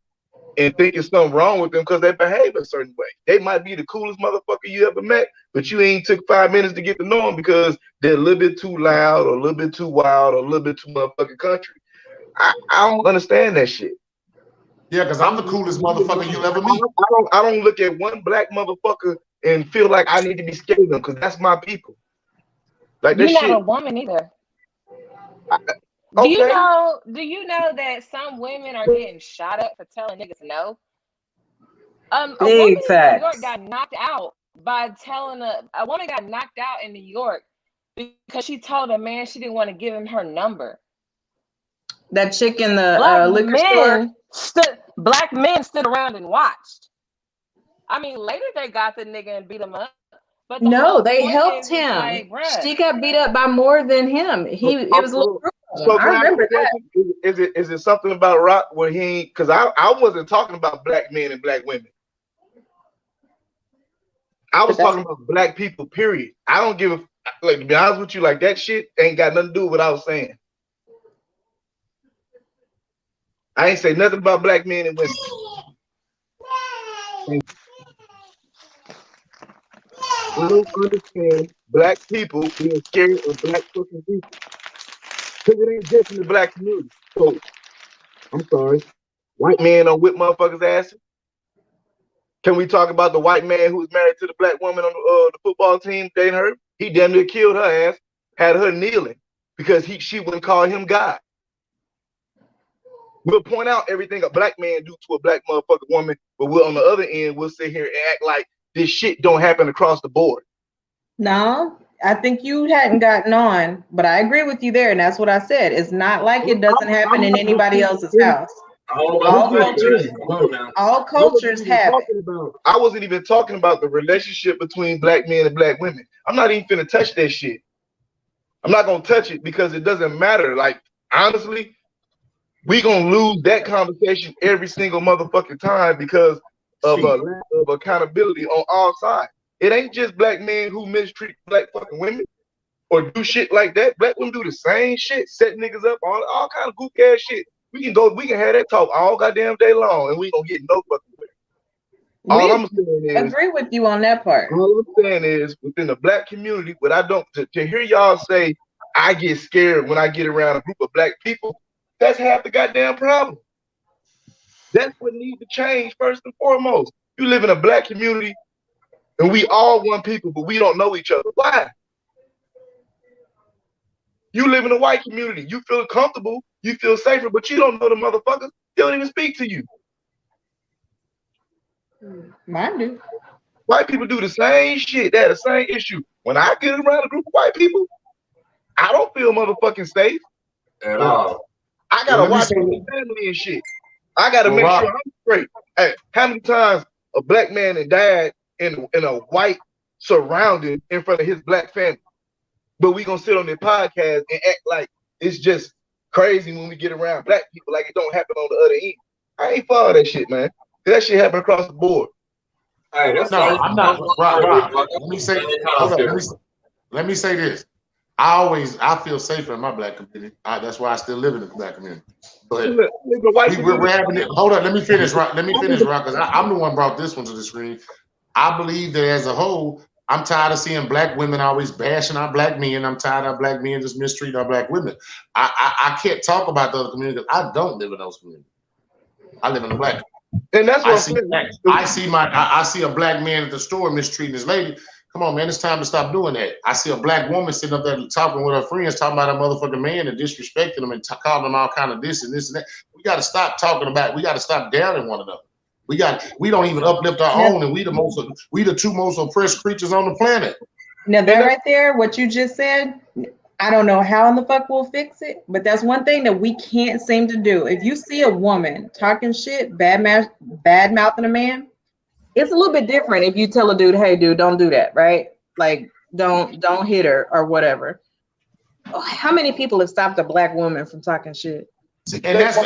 and thinking something wrong with them because they behave a certain way. They might be the coolest motherfucker you ever met, but you ain't took 5 minutes to get to know them because they're a little bit too loud or a little bit too wild or a little bit too motherfucking country. I don't understand that shit. Yeah, because I'm the coolest motherfucker you'll ever meet. I don't look at one black motherfucker and feel like I need to be scared of them because that's my people. Like You're that not shit. a woman either. Okay. Do you know that some women are getting shot up for telling niggas no? A woman in New York got knocked out by telling a woman got knocked out in New York because she told a man she didn't want to give him her number. That chick in the liquor store. Black men stood around and watched. I mean, later they got the nigga and beat him up. But no, they helped him. Like, she got beat up by more than him. It was a little group of them. I remember that. Is it something about Rock where he? Because I wasn't talking about black men and black women. I was talking about black people. Period. I don't give a like. To be honest with you, like that shit ain't got nothing to do with what I was saying. I ain't say nothing about black men and women. I don't understand black people being scared of black fucking people. Because it ain't just in the black community. So, I'm sorry. White man don't whip motherfuckers' asses. Can we talk about the white man who was married to the black woman on the football team, dating her? He damn near killed her ass, had her kneeling because she wouldn't call him God. We'll point out everything a black man do to a black motherfucking woman, but we'll on the other end, we'll sit here and act like this shit don't happen across the board. No, I think you hadn't gotten on, but I agree with you there, and that's what I said. It's not like it doesn't happen in anybody else's house. All cultures have it. I wasn't even talking about the relationship between black men and black women. I'm not even finna touch that shit. I'm not gonna touch it because it doesn't matter. Like, honestly, we gonna lose that conversation every single motherfucking time because of a lack of accountability on all sides. It ain't just black men who mistreat black fucking women or do shit like that. Black women do the same shit, set niggas up, all kind of goofy ass shit. We can have that talk all goddamn day long and we gonna get no fucking way. All I'm saying is, agree with you on that part. All I'm saying is within the black community, but I don't to hear y'all say I get scared when I get around a group of black people, that's half the goddamn problem. That's what needs to change first and foremost. You live in a black community and we all one people, but we don't know each other. Why? You live in a white community. You feel comfortable. You feel safer, but you don't know the motherfuckers. They don't even speak to you. Mine do. White people do the same shit. They have the same issue. When I get around a group of white people, I don't feel motherfucking safe at all. I gotta watch my family and shit. I gotta make sure I'm straight. Hey, how many times a black man and died in a white surrounding in front of his black family? But we gonna sit on this podcast and act like it's just crazy when we get around black people, like it don't happen on the other end. I ain't for that shit, man. That shit happen across the board. Hey, that's no, I'm not. Rob, let me say, hold on, let me say this. I feel safer in my black community. That's why I still live in the black community. But we're having it. Hold on, let me finish, Rob. Let me finish, Rob, because I'm the one who brought this one to the screen. I believe that as a whole, I'm tired of seeing black women always bashing our black men. I'm tired of black men just mistreat our black women. I can't talk about the other community because I don't live in those communities. I live in the black. And that's what I see a black man at the store mistreating his lady. Come on, man, it's time to stop doing that. I see a black woman sitting up there talking with her friends, talking about a motherfucking man and disrespecting them and calling them all kind of this and this and that. We got to stop talking about it. We got to stop downing one another. We don't even uplift our own, and we the two most oppressed creatures on the planet. Now that right there, what you just said, I don't know how in the fuck we'll fix it, but that's one thing that we can't seem to do. If you see a woman talking shit, bad mouthing a man, it's a little bit different if you tell a dude, hey dude, don't do that, right? Like don't hit her or whatever. How many people have stopped a black woman from talking shit? And that's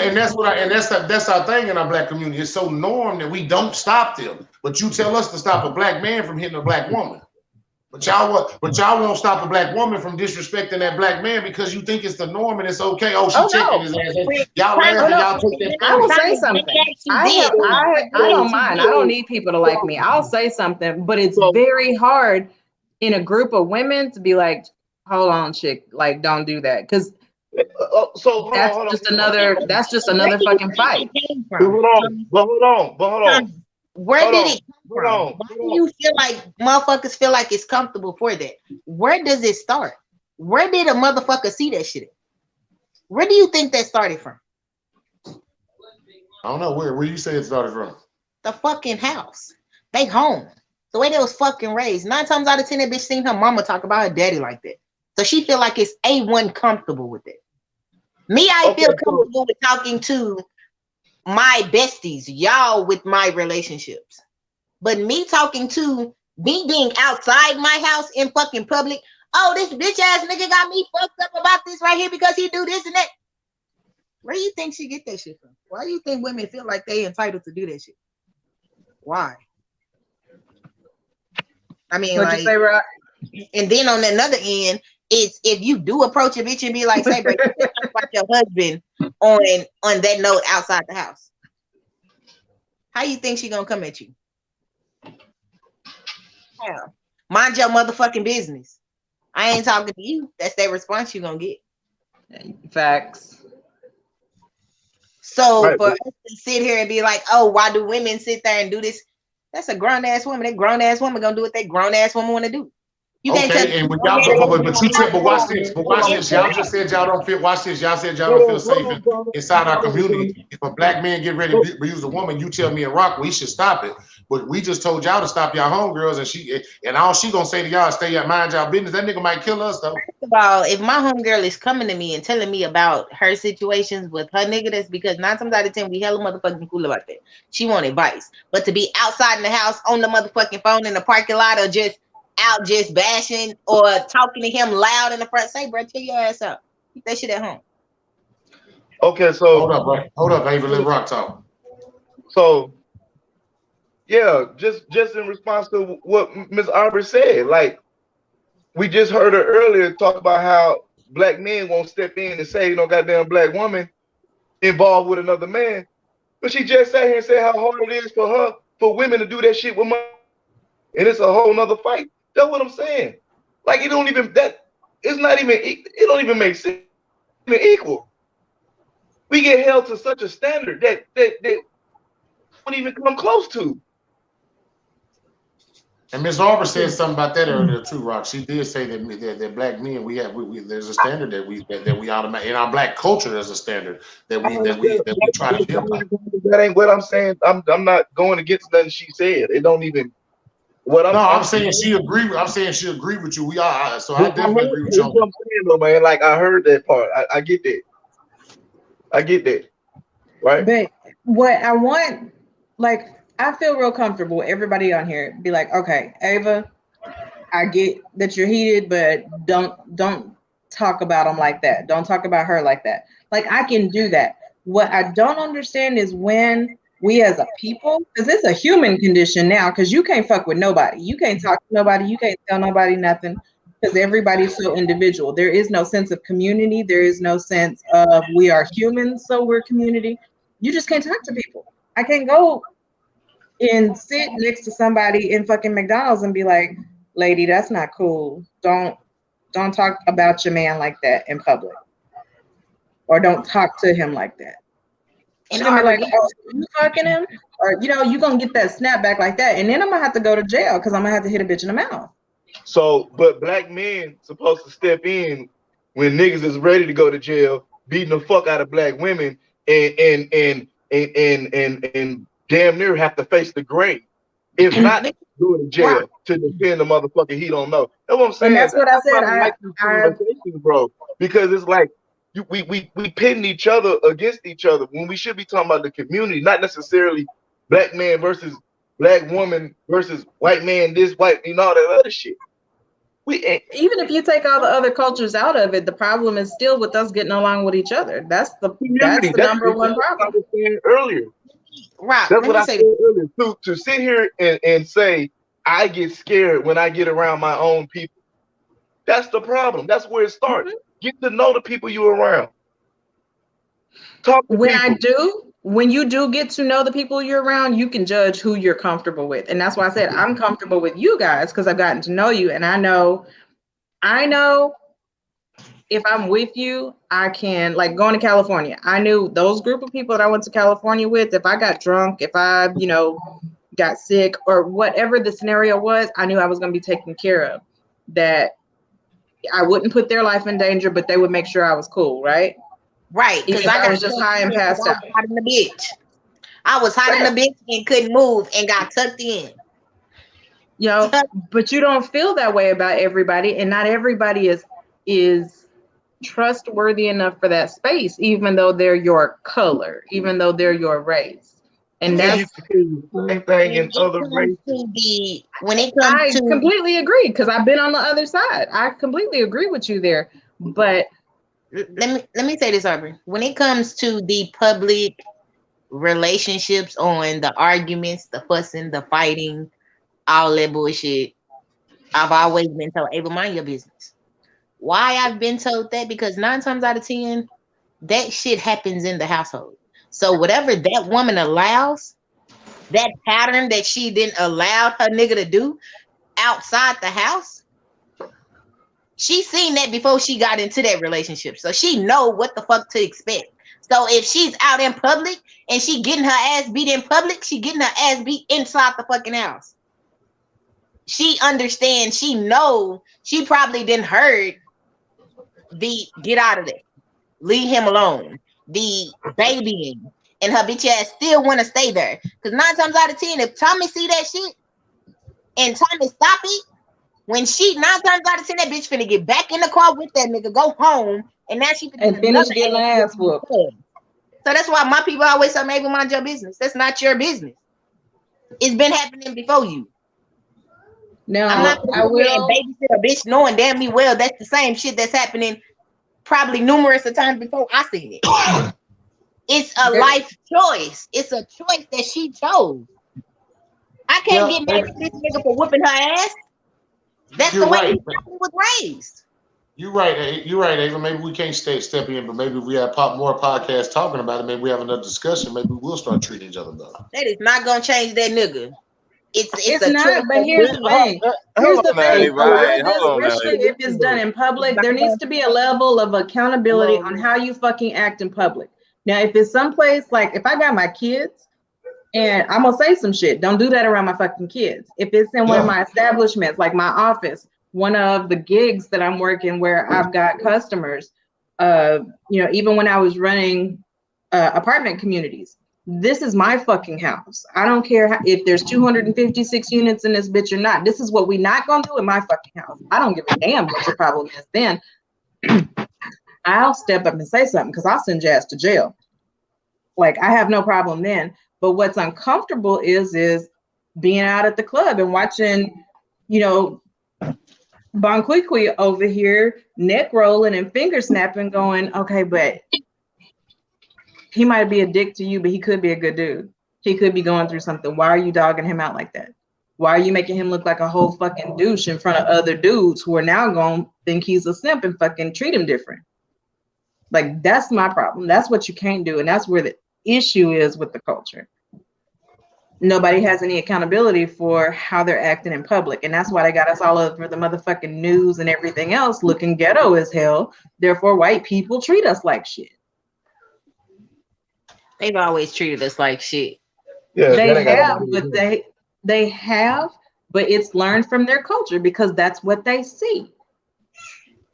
our thing in our black community. It's so norm that we don't stop them. But you tell us to stop a black man from hitting a black woman. But y'all won't stop a black woman from disrespecting that black man because you think it's the norm and it's okay. Oh, she checking his ass. Y'all laughing, y'all take that. I will say something. I don't mind. I don't need people to like me. I'll say something, but it's very hard in a group of women to be like, hold on, chick, like don't do that. Because that's just another fucking fight. Hold on. Where did it come from? Why do you feel like motherfuckers feel like it's comfortable for that? Where does it start? Where did a motherfucker see that shit at? Where do you think that started from? I don't know. Where you say it started from? The fucking house. They home. The way they was fucking raised. 9 times out of 10, that bitch seen her mama talk about her daddy like that. So she feel like it's A1 comfortable with it. Me, I feel comfortable with talking to my besties, y'all with my relationships. But me talking to me being outside my house in fucking public, oh, this bitch ass nigga got me fucked up about this right here because he do this and that. Where do you think she get that shit from? Why do you think women feel like they entitled to do that shit? Why? I mean, What'd you say, Rock? And then on another end, it's if you do approach a bitch and be like, say, bro, you talk about your husband on that note outside the house. How you think she gonna come at you? Yeah. Mind your motherfucking business. I ain't talking to you. That's that response you gonna get. Facts. So for us to sit here and be like, oh, why do women sit there and do this? That's a grown ass woman. That grown ass woman gonna do what that grown ass woman want to do. You can't tell and when y'all, but watch this. But watch this. Y'all just said y'all don't feel. Watch this. Y'all said y'all don't feel safe inside our community. If a black man get ready to abuse a woman, you tell me in Rock we should stop it. But we just told y'all to stop y'all homegirls, and all she gonna say to y'all, stay at mind y'all business. That nigga might kill us though. First of all, if my homegirl is coming to me and telling me about her situations with her nigga, that's because 9 times out of 10 we hella motherfucking cool about that. She want advice, but to be outside in the house on the motherfucking phone in the parking lot or just out just bashing or talking to him loud in the front, say, bro, chill your ass up. Keep that shit at home. Okay, so hold up, Ava, let Rock talk. So yeah, just in response to what Ms. Aubrey said, like we just heard her earlier talk about how black men won't step in and say, goddamn black woman involved with another man. But she just sat here and said how hard it is for women to do that shit with money. And it's a whole nother fight. That's what I'm saying. Like it don't even make sense even equal. We get held to such a standard that won't even come close to. And Ms. Arbor said something about that earlier too, Rock. She did say that black men there's a standard that we automatic in our black culture. There's a standard that we try to live by. That ain't what I'm saying. I'm not going against nothing she said. It don't even. I'm saying she agree. I'm saying she agree with you. We are. So I definitely agree with you. What I'm saying though, man. Like I heard that part. I get that. I get that. Right. But what I want, like, I feel real comfortable. Everybody on here be like, okay, Ava, I get that you're heated, but don't talk about them like that. Don't talk about her like that. Like I can do that. What I don't understand is when we as a people, because it's a human condition now, because you can't fuck with nobody. You can't talk to nobody. You can't tell nobody nothing because everybody's so individual. There is no sense of community. There is no sense of we are humans, so we're community. You just can't talk to people. I can't go and sit next to somebody in fucking McDonald's and be like, lady, that's not cool. Don't talk about your man like that in public. Or don't talk to him like that. And I'm like, oh, you fucking him? Or, you're going to get that snap back like that. And then I'm going to have to go to jail because I'm going to have to hit a bitch in the mouth. So, but black men supposed to step in when niggas is ready to go to jail, beating the fuck out of black women and damn near have to face the grave. If not, go to jail to defend the motherfucker he don't know. That's what I'm saying. And that's what I said. Bro, because it's like we pitting each other against each other when we should be talking about the community, not necessarily black man versus black woman versus white man, this white, all that other shit. We ain't. Even if you take all the other cultures out of it, the problem is still with us getting along with each other. That's the number one problem. I was saying earlier. Right. That's what I said earlier. To sit here and say I get scared when I get around my own people. That's the problem. That's where it starts. Get to know the people you're around. Talk to people. When you do get to know the people you're around, you can judge who you're comfortable with. And that's why I said I'm comfortable with you guys because I've gotten to know you. And I know if I'm with you, I can, like going to California. I knew those group of people that I went to California with, if I got drunk, if I, got sick or whatever the scenario was, I knew I was going to be taken care of. That I wouldn't put their life in danger, but they would make sure I was cool, right? Right, because I was just high and passed out. I was hot in the bitch and couldn't move and got tucked in. But you don't feel that way about everybody, and not everybody is trustworthy enough for that space, even though they're your color, even though they're your race. And that's same thing in other races. I completely agree because I've been on the other side. I completely agree with you there. But let me say this, Aubrey. When it comes to the public relationships on the arguments, the fussing, the fighting, all that bullshit, I've always been told, Ava, mind your business. Why I've been told that? Because 9 times out of 10, that shit happens in the household. So whatever that woman allows, that pattern that she didn't allow her nigga to do outside the house, she seen that before she got into that relationship. So she know what the fuck to expect. So if she's out in public and she getting her ass beat in public, she getting her ass beat inside the fucking house. She understands, she know, she probably didn't heard the get out of there, leave him alone, the babying, and her bitch ass still want to stay there. Because 9 times out of 10, if Tommy see that shit and Tommy stop it, when she 9 times out of 10, that bitch finna get back in the car with that nigga, go home, and now she finna finish getting ass whooped. So that's why my people always say, maybe mind your business. That's not your business. It's been happening before you. No, I'm not gonna babysit a bitch knowing damn me well that's the same shit that's happening probably numerous of times before I seen it. It's a life choice. It's a choice that she chose. I can't get mad at this nigga for whooping her ass. That's the way he was raised. You're right, Ava. Maybe we can't step in, but maybe if we have more podcasts talking about it, maybe we have another discussion, maybe we'll start treating each other better. That is not gonna change that nigga. It's not, but here's the thing. Especially if it's done in public, there needs to be a level of accountability on how you fucking act in public. Now, if it's someplace like if I got my kids and I'm gonna say some shit, don't do that around my fucking kids. If it's in one of my establishments, like my office, one of the gigs that I'm working where I've got customers, even when I was running apartment communities, this is my fucking house. I don't care if there's 256 units in this bitch or not. This is what we not gonna do in my fucking house. I don't give a damn what your problem is. Then I'll step up and say something because I'll send your ass to jail. Like I have no problem then. But what's uncomfortable is being out at the club and watching, Bonquiqui over here neck rolling and finger snapping, going, okay, but he might be a dick to you, but he could be a good dude. He could be going through something. Why are you dogging him out like that? Why are you making him look like a whole fucking douche in front of other dudes who are now going to think he's a simp and fucking treat him different? Like, that's my problem. That's what you can't do. And that's where the issue is with the culture. Nobody has any accountability for how they're acting in public. And that's why they got us all over the motherfucking news and everything else looking ghetto as hell. Therefore, white people treat us like shit. They've always treated us like shit. Yeah, they have, but it's learned from their culture because that's what they see.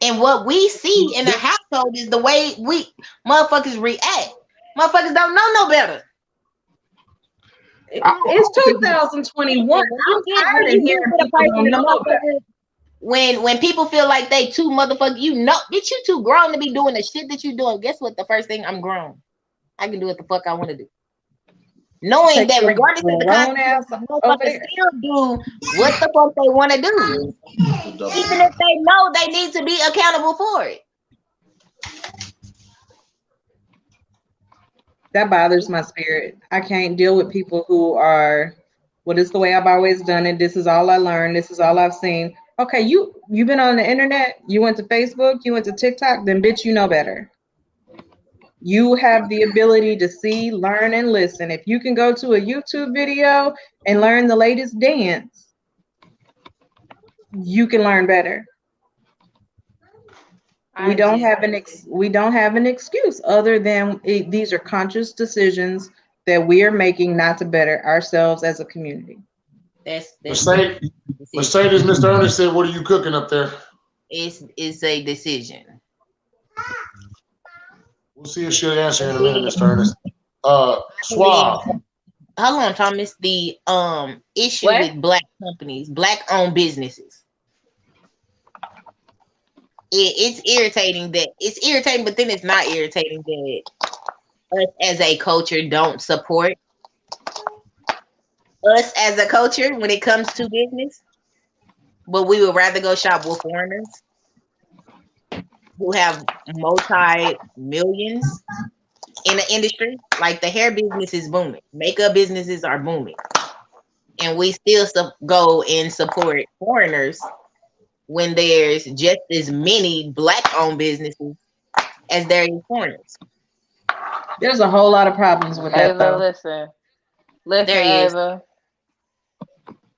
And what we see in the household is the way we motherfuckers react. Motherfuckers don't know no better. It's 2021. I'm tired of hearing people don't know no better. When people feel like they too motherfucker, bitch, you too grown to be doing the shit that you doing. Guess what? The first thing, I'm grown. I can do what the fuck I want to do. knowing Take that your regardless of the grown ass consequences, over motherfuckers there. still do what the fuck they want to do, even if they know they need to be accountable for it. That bothers my spirit. I can't deal with people who are, well, this is the way I've always done it. This is all I learned. This is all I've seen. Okay, you've been on the internet. You went to Facebook. You went to TikTok. Then, bitch, you know better. You have the ability to see, learn, and listen. If you can go to a YouTube video and learn the latest dance, you can learn better. We don't have an excuse other than these are conscious decisions that we are making not to better ourselves as a community. That's Mercedes, Mr. Ernest said, "What are you cooking up there?" It's a decision. We'll see if she'll answer in a minute, Mr. Ernest. Suave. Hold on, Thomas. The issue with black companies, black-owned businesses. It's irritating, but then it's not irritating that us as a culture don't support us as a culture when it comes to business, but we would rather go shop with foreigners who have multi-millions in the industry. Like the hair business is booming, makeup businesses are booming, and we still go and support foreigners when there's just as many black-owned businesses as there is foreigners. There's a whole lot of problems with that. Ava, listen, There he is. Ava.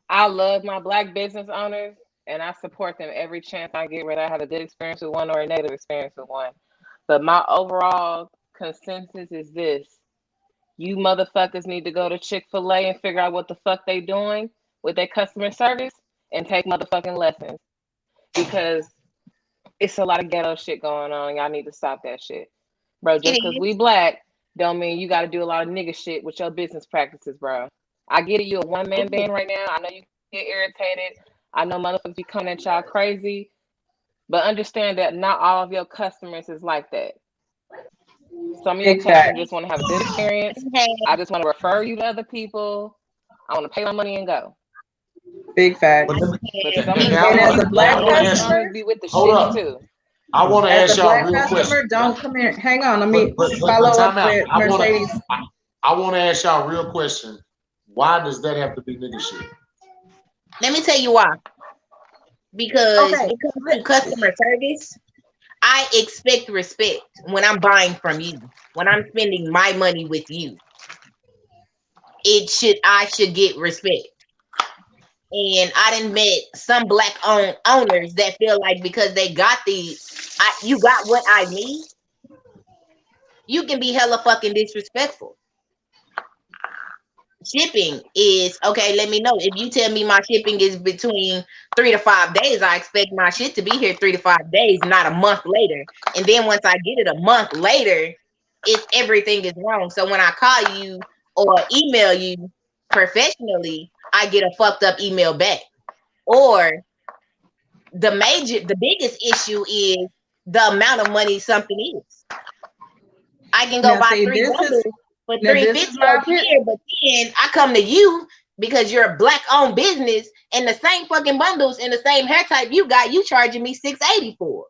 I love my black business owners, and I support them every chance I get, whether I have a good experience with one or a negative experience with one. But my overall consensus is this: you motherfuckers need to go to Chick-fil-A and figure out what the fuck they doing with their customer service and take motherfucking lessons. Because it's a lot of ghetto shit going on. Y'all need to stop that shit. Bro, just because we black don't mean you got to do a lot of nigga shit with your business practices, bro. I get it. You a one-man band right now. I know you get irritated. I know motherfuckers be coming at y'all crazy. But understand that not all of your customers is like that. Some of your customers just want to have a good experience. I just want to refer you to other people. I want to pay my money and go. Big fact. But some and as a black customer, be with the hold shit up. too. I want to ask y'all a real question. Don't come here. Hang on. Let me follow up with Mercedes. I want to ask y'all a real question. Why does that have to be nigga shit? Let me tell you why. Because when it comes to customer service, I expect respect when I'm buying from you, when I'm spending my money with you. I should get respect. And I done met some black-owned owners that feel like because they got you got what I need, you can be hella fucking disrespectful. Shipping is okay. Let me know. If you tell me my shipping is between 3 to 5 days, I expect my shit to be here 3 to 5 days, not a month later. And then once I get it a month later, everything is wrong. So when I call you or email you professionally, I get a fucked up email back. Or the biggest issue is the amount of money something is. I can go buy 3 bundles for $350 here, but then I come to you because you're a black-owned business and the same fucking bundles and the same hair type you got, you charging me $680 for.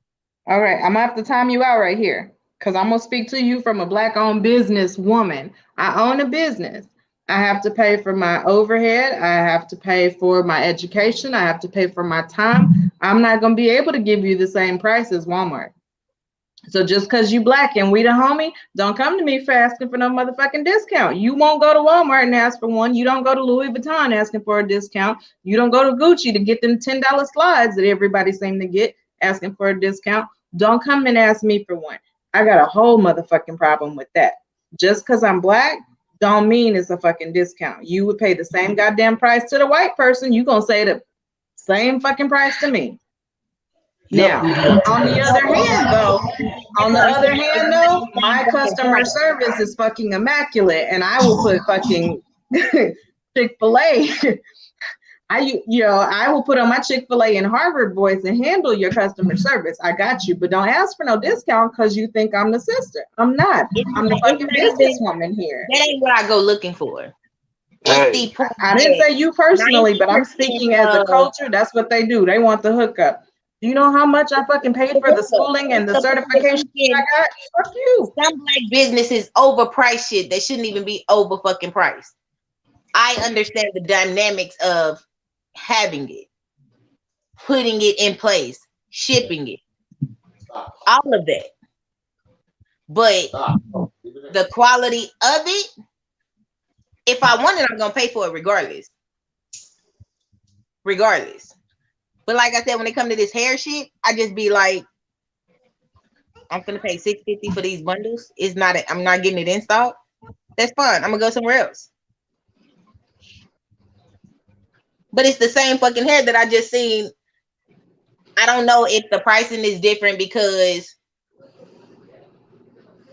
All right, I'm gonna have to time you out right here because I'm gonna speak to you from a black-owned business woman. I own a business. I have to pay for my overhead. I have to pay for my education. I have to pay for my time. I'm not gonna be able to give you the same price as Walmart. So just because you black and we the homie, don't come to me for asking for no motherfucking discount. You won't go to Walmart and ask for one. You don't go to Louis Vuitton asking for a discount. You don't go to Gucci to get them $10 slides that everybody seem to get asking for a discount. Don't come and ask me for one. I got a whole motherfucking problem with that. Just because I'm black don't mean it's a fucking discount. You would pay the same goddamn price to the white person. You gonna say the same fucking price to me. Now, on the other hand, though, my customer service is fucking immaculate, and I will put fucking Chick-fil-A. I will put on my Chick-fil-A and Harvard voice and handle your customer service. I got you, but don't ask for no discount because you think I'm the sister. I'm not. I'm the fucking businesswoman here. That ain't what I go looking for. What's the point? I didn't say you personally, but I'm 90% speaking as a culture. That's what they do. They want the hookup. Do you know how much I fucking paid for the schooling and the certification I got? Fuck you. Some black businesses overprice shit. They shouldn't even be over fucking priced. I understand the dynamics of having it, putting it in place, shipping it, all of that. But the quality of it, if I want it, I'm gonna pay for it regardless. Regardless. But like I said, when it comes to this hair shit, I just be like, I'm gonna pay $650 for these bundles. I'm not getting it installed. That's fine. I'm gonna go somewhere else. But it's the same fucking hair that I just seen. I don't know if the pricing is different because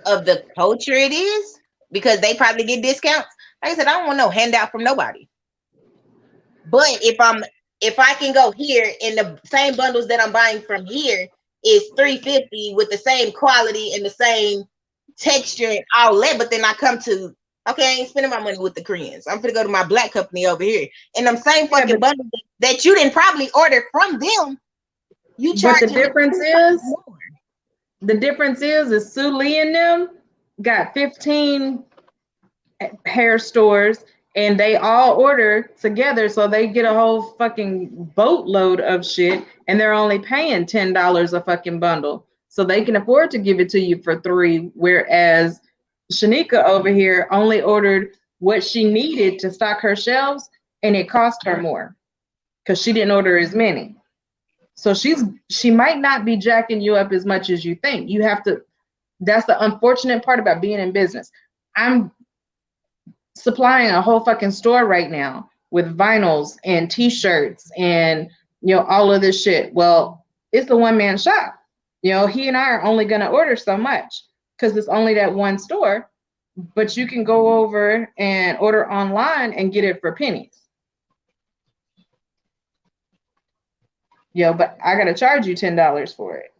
of the culture it is, because they probably get discounts. Like I said, I don't want no handout from nobody. But if I can go here and the same bundles that I'm buying from here is $350 with the same quality and the same texture and all that, but then I come to, okay, I ain't spending my money with the Koreans. I'm gonna go to my black company over here. And them same fucking bundles that you didn't probably order from them, you charge. But the difference is Sue Lee and them got 15 hair stores and they all order together, so they get a whole fucking boatload of shit and they're only paying $10 a fucking bundle. So they can afford to give it to you for $3, whereas Shanika over here only ordered what she needed to stock her shelves and it cost her more because she didn't order as many. So she might not be jacking you up as much as you think. You have to, that's the unfortunate part about being in business. I'm supplying a whole fucking store right now with vinyls and t-shirts and, you know, all of this shit. Well, it's a one-man shop. You know, he and I are only going to order so much because it's only that one store, but you can go over and order online and get it for pennies. Yo, but I got to charge you $10 for it.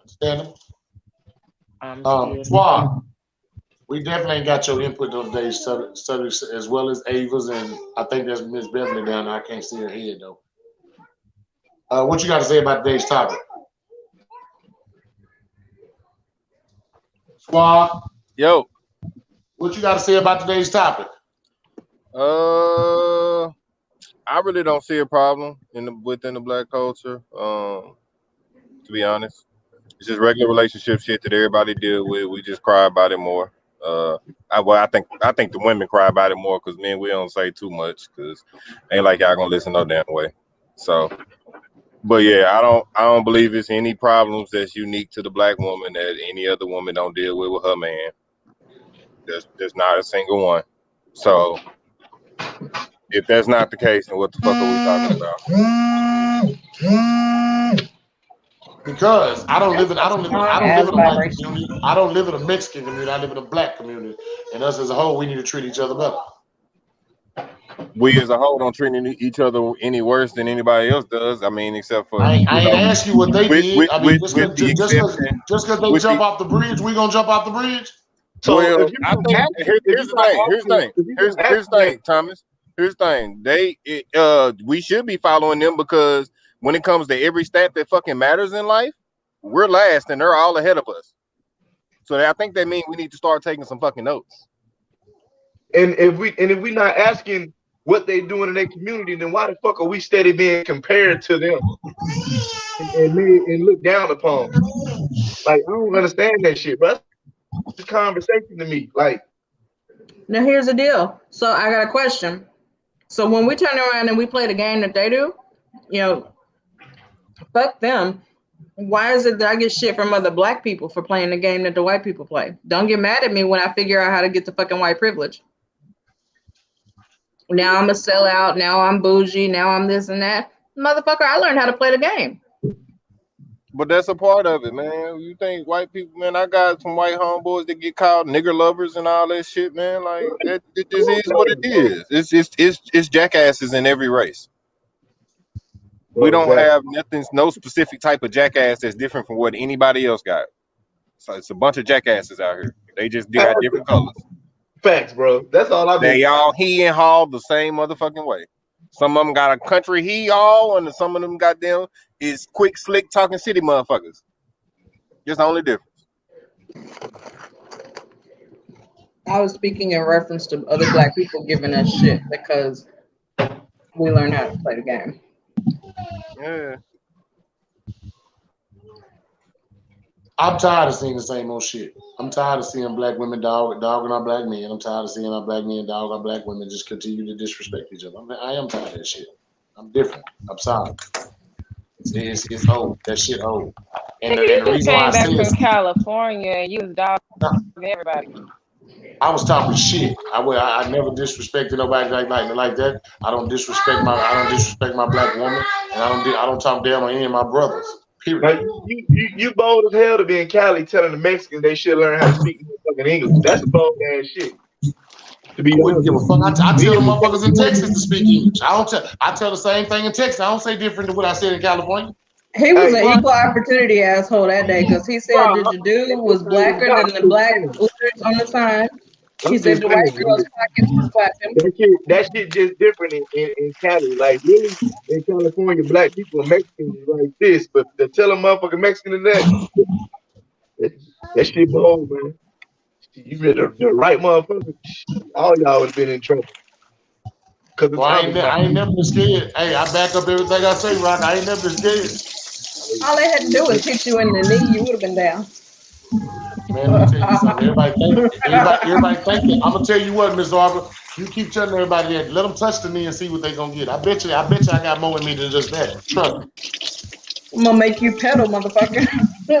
Understand? Suave, we definitely got your input on today's study as well as Ava's, and I think there's Miss Beverly down there. I can't see her head though. What you got to say about today's topic? Suave. Yo. What you got to say about today's topic? I really don't see a problem within the black culture. To be honest, it's just regular relationship shit that everybody deal with. We just cry about it more. I think the women cry about it more because men, we don't say too much because ain't like y'all gonna listen no damn way. So, but yeah, I don't believe it's any problems that's unique to the black woman that any other woman don't deal with her man. There's not a single one. So if that's not the case, then what the fuck are we talking about? Because I don't live in a white community. I don't live in a Mexican community. I live in a black community, and us as a whole, we need to treat each other better. We as a whole don't treat each other any worse than anybody else does. I mean, except for I ain't ask you what they did. I mean, just because they jump off the bridge, we gonna jump off the bridge. So well, I think here's the thing, Thomas. Here's the thing. We should be following them because when it comes to every stat that fucking matters in life, we're last and they're all ahead of us. So I think that means we need to start taking some fucking notes. And if we not asking what they doing in their community, then why the fuck are we steady being compared to them and looked down upon? Like, I don't understand that shit, bro. It's conversation to me. Like, now here's the deal. So I got a question. So when we turn around and we play the game that they do, you know, fuck them. Why is it that I get shit from other black people for playing the game that the white people play? Don't get mad at me when I figure out how to get the fucking white privilege. Now I'm a sellout. Now I'm bougie. Now I'm this and that. Motherfucker, I learned how to play the game. But that's a part of it, man. You think white people, man, I got some white homeboys that get called nigger lovers and all that shit, man. Like, it just is what it is. It's jackasses in every race. We don't have no specific type of jackass that's different from what anybody else got. So it's a bunch of jackasses out here. They just got different colors. Facts, bro. That's all I've been. They all he and haul the same motherfucking way. Some of them got a country he all, and some of them goddamn is quick, slick talking city motherfuckers. Just the only difference. I was speaking in reference to other black people giving us shit because we learned how to play the game. Yeah. I'm tired of seeing the same old shit. I'm tired of seeing black women dogging our black men. I'm tired of seeing our black men dog our black women just continue to disrespect each other. I am tired of that shit. I'm different. I'm sorry. It's old. That shit old. And Nigga, you the just reason why I came back say from this, California and you was dogging everybody. I was talking shit. I never disrespected nobody like that. I don't disrespect my black woman, and I don't talk down on any of my brothers. Period. Like, you bold as hell to be in Cali telling the Mexicans they should learn how to speak fucking English. That's some bold ass shit. To be I wouldn't give a fuck. I tell the motherfuckers in Texas to speak English. I tell the same thing in Texas. I don't say different than what I said in California. He was Hey, an equal opportunity asshole that day because he said bro, that the dude was blacker than the black letters on the sign. He I'm said just the white saying, girl's pockets was clapping. that shit just different in Cali. Like, really, in California, black people and Mexicans is like this, but to tell a motherfucking Mexican that shit bold, man. You read the right motherfucker, all y'all would have been in trouble. Cause Well, it's obvious. I ain't never been scared. Hey, I back up everything I say, Rock. I ain't never been scared. All they had to do was hit you in the knee, you would have been down. Man, let me tell you something. Everybody think it. I'm gonna tell you what, Miss Arbor. You keep telling everybody that. Let them touch the knee and see what they gonna get. I bet you I got more in me than just that. Trust me. I'm gonna make you pedal, motherfucker.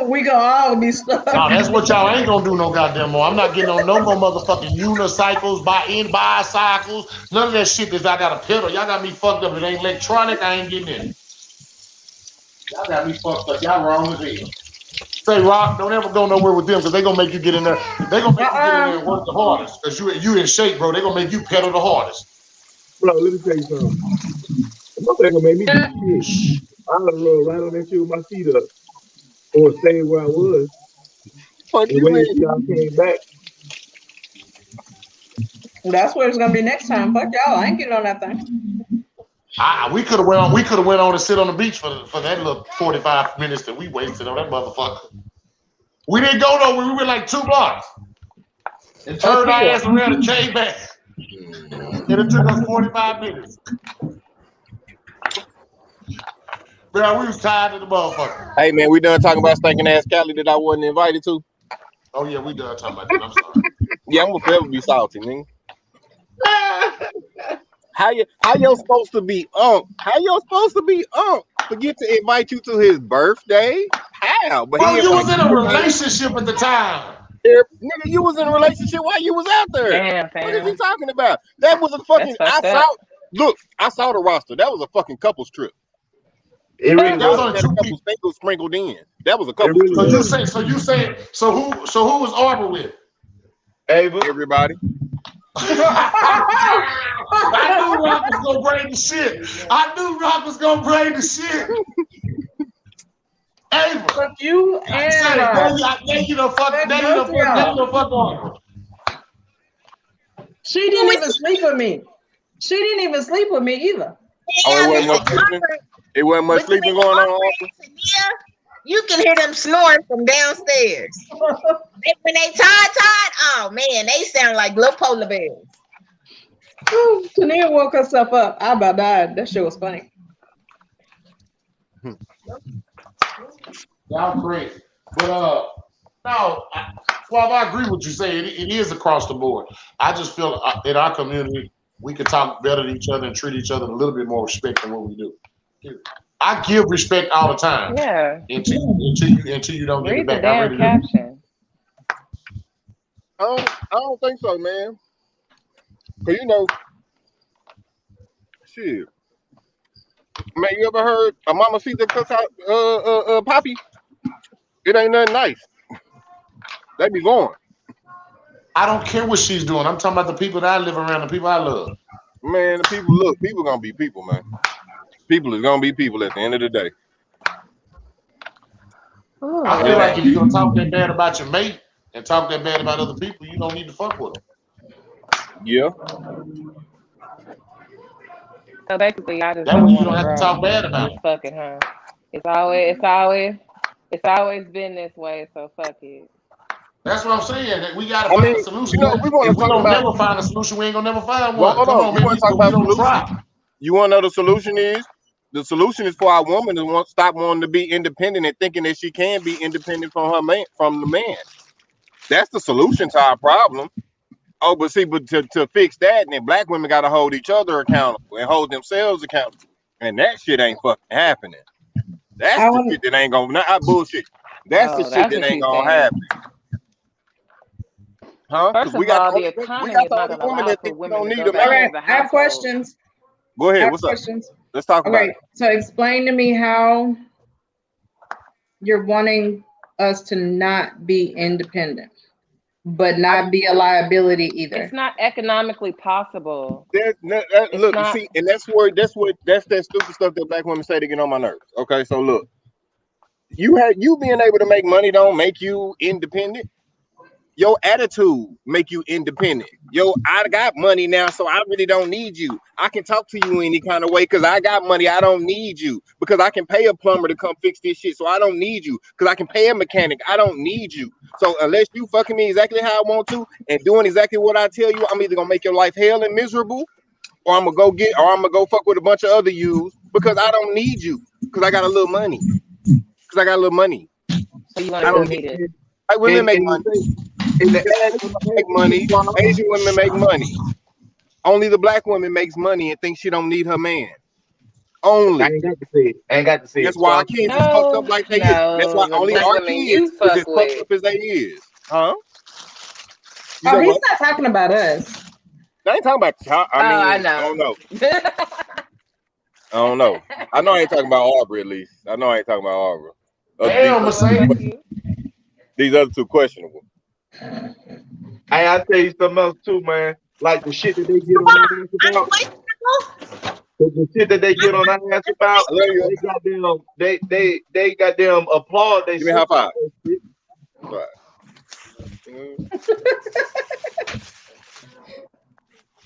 We gonna all be stuck. No, that's what y'all ain't gonna do no goddamn more. I'm not getting on no more motherfucking unicycles, bicycles, none of that shit that I got to pedal. Y'all got me fucked up. It ain't electronic. I ain't getting in. Y'all got me fucked up. Y'all wrong as hell. Say, Rock, don't ever go nowhere with them because they gonna make you get in there. They gonna make you get in there and work the hardest because you in shape, bro. They gonna make you pedal the hardest. Bro, let me tell you something. The motherfucker gonna make me do shit. I would roll right on that shit with my feet up, or stay where I was Fuck and you, wait man. until y'all came back. That's where it's gonna be next time. Fuck y'all. I ain't getting on that thing. We could have went on and sit on the beach for that little 45 minutes that we wasted on that motherfucker. We didn't go nowhere. We went like 2 blocks and turned our ass around and came back. And it took us 45 minutes. Bro, we was tired of the motherfucker. Hey man, we done talking about stinking ass Cali that I wasn't invited to. Oh yeah, we done talking about that. I'm sorry. Yeah, I'm gonna forever be salty, nigga. How you supposed to be How you supposed to be forget to invite you to his birthday? How? But Bro, he you was invited in a you. relationship at the time. Nigga, you was in a relationship while you was out there. Damn, What is he fam. talking about? That was a fucking That's fucked up. I saw the roster. That was a fucking couples trip. It really There was was. only Had a 2 couple people. singles sprinkled in. That was a It couples really trip. So who was Arbor with? Ava. Everybody. I knew Rock was gonna bring the shit. I knew Rock was gonna bring the shit. Ava. Fuck you and Now you done fuck Arbor. She didn't even sleep with me. She didn't even sleep with me either. Oh, it wasn't Listen, much sleeping. It wasn't much sleeping going on. You can hear them snoring from downstairs. When they tired, oh man, they sound like little polar bears. Tania woke herself up. I about died. That shit was funny. Y'all crazy. But no, I agree with what you say. It is across the board. I just feel in our community we could talk better to each other and treat each other with a little bit more respect than what we do. I give respect all the time. Yeah. Until you don't give it Read the back. I damn really do. caption. I don't think so, man. Cause you know, shit. Man, you ever heard a mama see the cuss out Poppy? It ain't nothing nice. They be going. I don't care what she's doing. I'm talking about the people that I live around, the people I love. Man, people gonna be people, man. People is gonna be people at the end of the day. I feel like if you're gonna talk that bad about your mate and talk that bad about other people, you don't need to fuck with them. Yeah. So basically, I just That don't way you want don't to have to grow talk bad about with it. fucking her. It's always been this way. So fuck it. That's what I'm saying. That we gotta I find mean, a solution. we want If to we talk don't about. never find a solution, we ain't gonna never find Well, one. hold Come on. on, You man. want to talk So we about don't solution? try. You want to know the solution is? The solution is for our woman to want stop wanting to be independent and thinking that she can be independent from her man, from the man. That's the solution to our problem. Oh, but see, but to fix that, then black women got to hold each other accountable and hold themselves accountable, and that shit ain't fucking happening. That's I the want shit that ain't gonna not bullshit. That's the Oh, shit that's that what ain't you gonna saying. happen, huh? First Because we of got all, the the only we got economy is the not only gonna woman allow that for think we women don't to need go a back man. into okay. the I have household. questions. Go I ahead. have What's up? questions. Let's talk about it. Okay, so explain to me how you're wanting us to not be independent, but not be a liability It's either. not economically possible. It's Look, you not. see, and that's that stupid stuff that black women say to get on my nerves. Okay, so look, you being able to make money don't make you independent. Your attitude make you independent. I got money now, so I really don't need you. I can talk to you any kind of way because I got money. I don't need you because I can pay a plumber to come fix this shit. So I don't need you because I can pay a mechanic. I don't need you. So unless you fucking me exactly how I want to and doing exactly what I tell you, I'm either gonna make your life hell and miserable, or I'm gonna go fuck with a bunch of other yous because I don't need you because I got a little money. Because I got a little money. So you want I to don't feel need. needed. White women make And you money. say in the Hispanic women make money. Asian women make money. Only the black woman makes money and thinks she don't need her man. I Only. ain't got to say it. I ain't got to say That's it. So why our I'm kids is fucked up No, like they is. That's why no. The only black our women kids you is fuck as fucked with. up as they is. Huh? You Oh, say he's what? not talking about us. I ain't talking about Oh, I I don't know. know. I don't know. I know I ain't talking about Aubrey at least. I know I ain't talking about Aubrey. Damn, Well, fuck Mercedes. you. These other two questionable. I tell you something else too, man. Like the shit that they get on their ass about. The shit that they get on their ass about. I love you. They goddamn. They goddamn applaud they Give me a high sister five. for that shit. Right. Mm.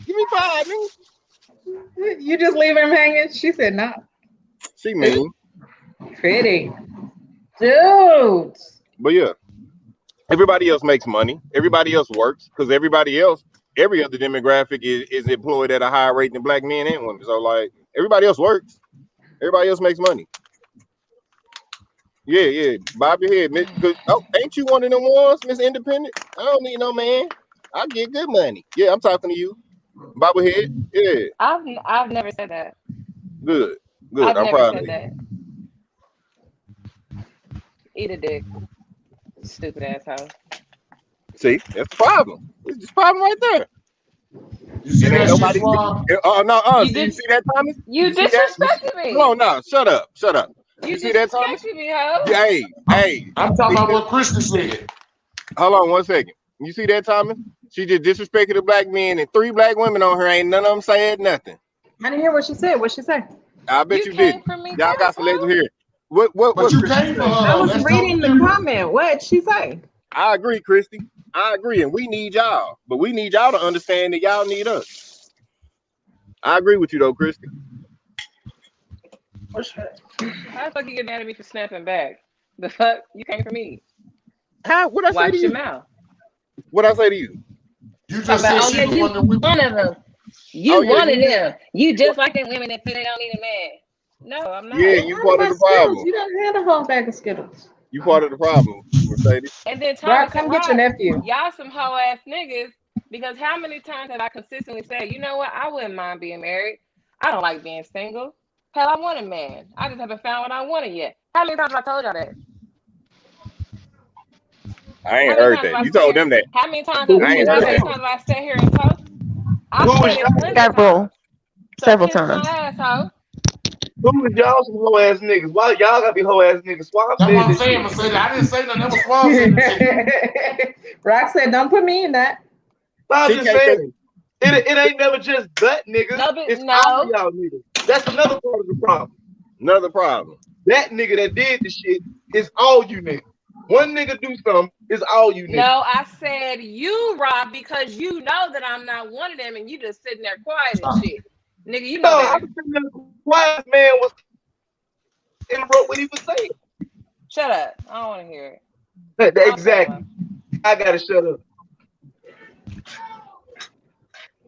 Give me 5, nigga. You just leave him hanging? She said no. She mean. Pretty. Dudes. But yeah. Everybody else makes money. Everybody else works because everybody else, every other demographic is employed at a higher rate than black men and women. So like everybody else works. Everybody else makes money. Yeah, yeah. Bob your head, Miss. Oh, ain't you one of them ones, Miss Independent? I don't need no man. I get good money. Yeah, I'm talking to you. Bob your head. Yeah, I've never said that. good, good. I've I'm never proud of said you. that. Eat a dick, stupid asshole. See, that's the problem. It's the problem right there. You see And ain't that shit, nobody. Suave? No. You See, you did. see that, Thomas? You You see that? disrespected Hold on, me. now. Shut up. Shut up. You You see that, Thomas? disrespected me, ho. Yeah, hey. I'm talking See about that? what Christian said. Hold on 1 second. You see that, Thomas? She just disrespected the black men and 3 black women on her. Ain't none of them said nothing. I didn't hear what she said. What'd she say? I bet You you came didn't. for me Y'all got first, to let her ho. hear. What But you Christy came for say? her I though. was That's reading totally the different. comment. What'd she say? I agree, Christy. I agree, and we need y'all, but we need y'all to understand that y'all need us. I agree with you though, Christy. How the fuck you get mad at me for snapping back? The fuck? You came for me. What I say to Watch your you? mouth. What I say to you? You Talk just about, said oh she yeah, was you one of the women. one of them. Oh You yeah, one of you. them. You just like them women that say they don't need a man. No, I'm Yeah, not. It's you not part of about the Skittles. problem. You don't have a whole bag of Skittles. You part of the problem, Mercedes. And then Rock, Thomas and come get your Rock, nephew. y'all some hoe ass niggas. Because how many times have I consistently said, you know what, I wouldn't mind being married. I don't like being single. Hell, I want a man. I just haven't found what I wanted yet. How many times have I told y'all that? I How ain't many heard times that. have I You sat told here? them that. How many times? Who I ain't is heard How many that. y'all? times have I sat here and talked? I've Who is said it y'all? plenty of Several, times. So several kiss my times. asshole. Who is y'all some hoe ass niggas? Why y'all gotta be hoe ass niggas? Swab That's what said I'm this saying, shit. Mercedes. I didn't say nothing. That was Suave said that shit. Rock said, don't put me in that. I'm She just can't. saying. It ain't never just butt niggas. No, but It's all no. y'all niggas. That's another part of the problem. Another problem. That nigga that did the shit is all you niggas. One nigga do something, it's all you niggas. No, I said you, Rob, because you know that I'm not one of them, and you just sitting there quiet and shit. Nigga, you know No, better. I'm sitting there quiet, man was interrupt what he was saying. Shut up. I don't want to hear it. Exactly. I gotta shut up.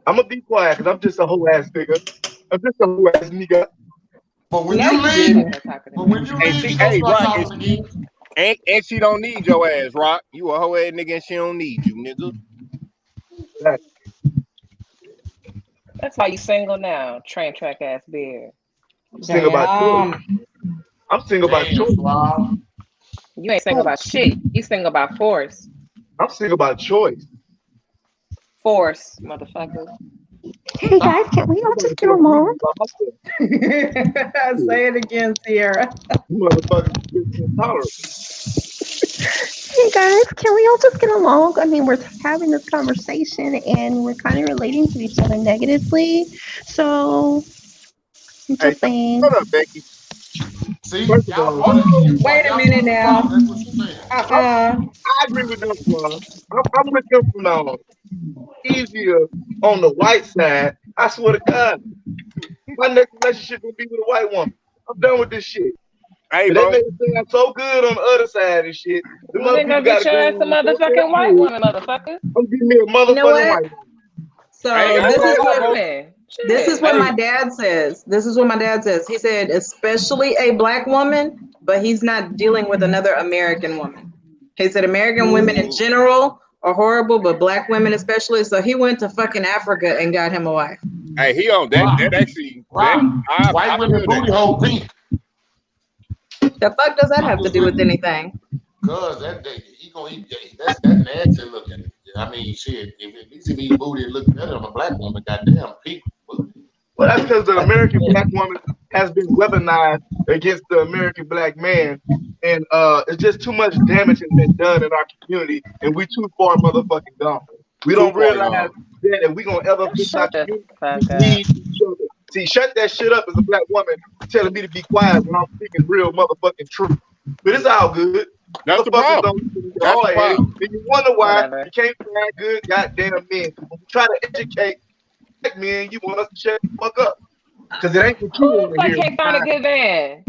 I'm gonna be quiet because I'm just a whole ass nigga. I'm just a whole ass nigga. But when No, you you leave, didn't. but when you leave, you gonna Hey, start Rock, talking again. and she don't need your ass, Rock. You a whole ass nigga and she don't need you, nigga. Right. That's why you single now, train track ass beard. I'm single about choice. I'm single about Damn, choice. Suave. You ain't single about shit. You single about force. I'm single about choice. Force, motherfucker. Hey guys, can we all just get along? Say it again, Sierra. Motherfucker, intolerant. Hey guys, can we all just get along? I mean, we're having this conversation and we're kind of relating to each other negatively. So, I'm just saying. Shut up, Becky. See, First of y'all all, want to Wait a minute now. That's what she's saying. I agree with them, Swan. I'm with them from now on. Easier on the white side. I swear to God, my next relationship will be with a white woman. I'm done with this shit. Hey, But bro. they make it sound so good on the other side and shit. Them Well, other then go people got get to your go ass a on so damn motherfucking white good. woman, motherfucker. I'm getting me a motherfucking You know what? white woman. So Hey, this is what? what this is what Hey. my dad says. This is what my dad says. He said, especially a black woman, but he's not dealing with another American woman. He said American women in general are horrible, but black women especially. So he went to fucking Africa and got him a wife. Hey, he on that. That actually. That, White I women feel booty that. hole pink. The fuck does that have to do with anything? Cause that he gonna eat. That's that nasty looking. I mean, shit. If at least if he booty look better on a black woman, goddamn pink booty. Well, that's because the American black woman has been weaponized against the American black man. And it's just too much damage has been done in our community, and we too far motherfucking gone. We Too don't far realize gone. that if we gonna ever fix our Shut the community, fuck we up. need each other. See, shut that shit up as a black woman telling me to be quiet when I'm speaking real motherfucking truth. But it's all good. That's the Motherfuckers problem. don't listen to That's the hard headed, problem. and you wonder why Whatever. you can't find good goddamn men. When we try to educate black men, you want us to shut the fuck up. Because it ain't what you Who want the to fuck hear. can't find a good man?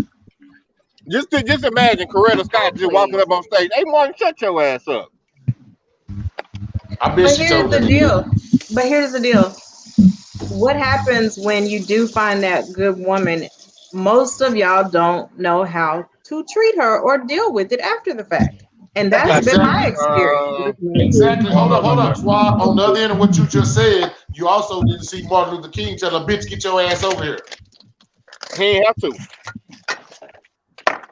Just imagine Coretta Scott just walking up on stage. Hey, Martin, shut your ass up. I bet But she here's told the that. deal. But here's the deal. What happens when you do find that good woman? Most of y'all don't know how to treat her or deal with it after the fact. And that's been my experience. Exactly. Hold up, Swab. On the other end of what you just said, you also didn't see Martin Luther King tell a bitch, get your ass over here. He ain't have to.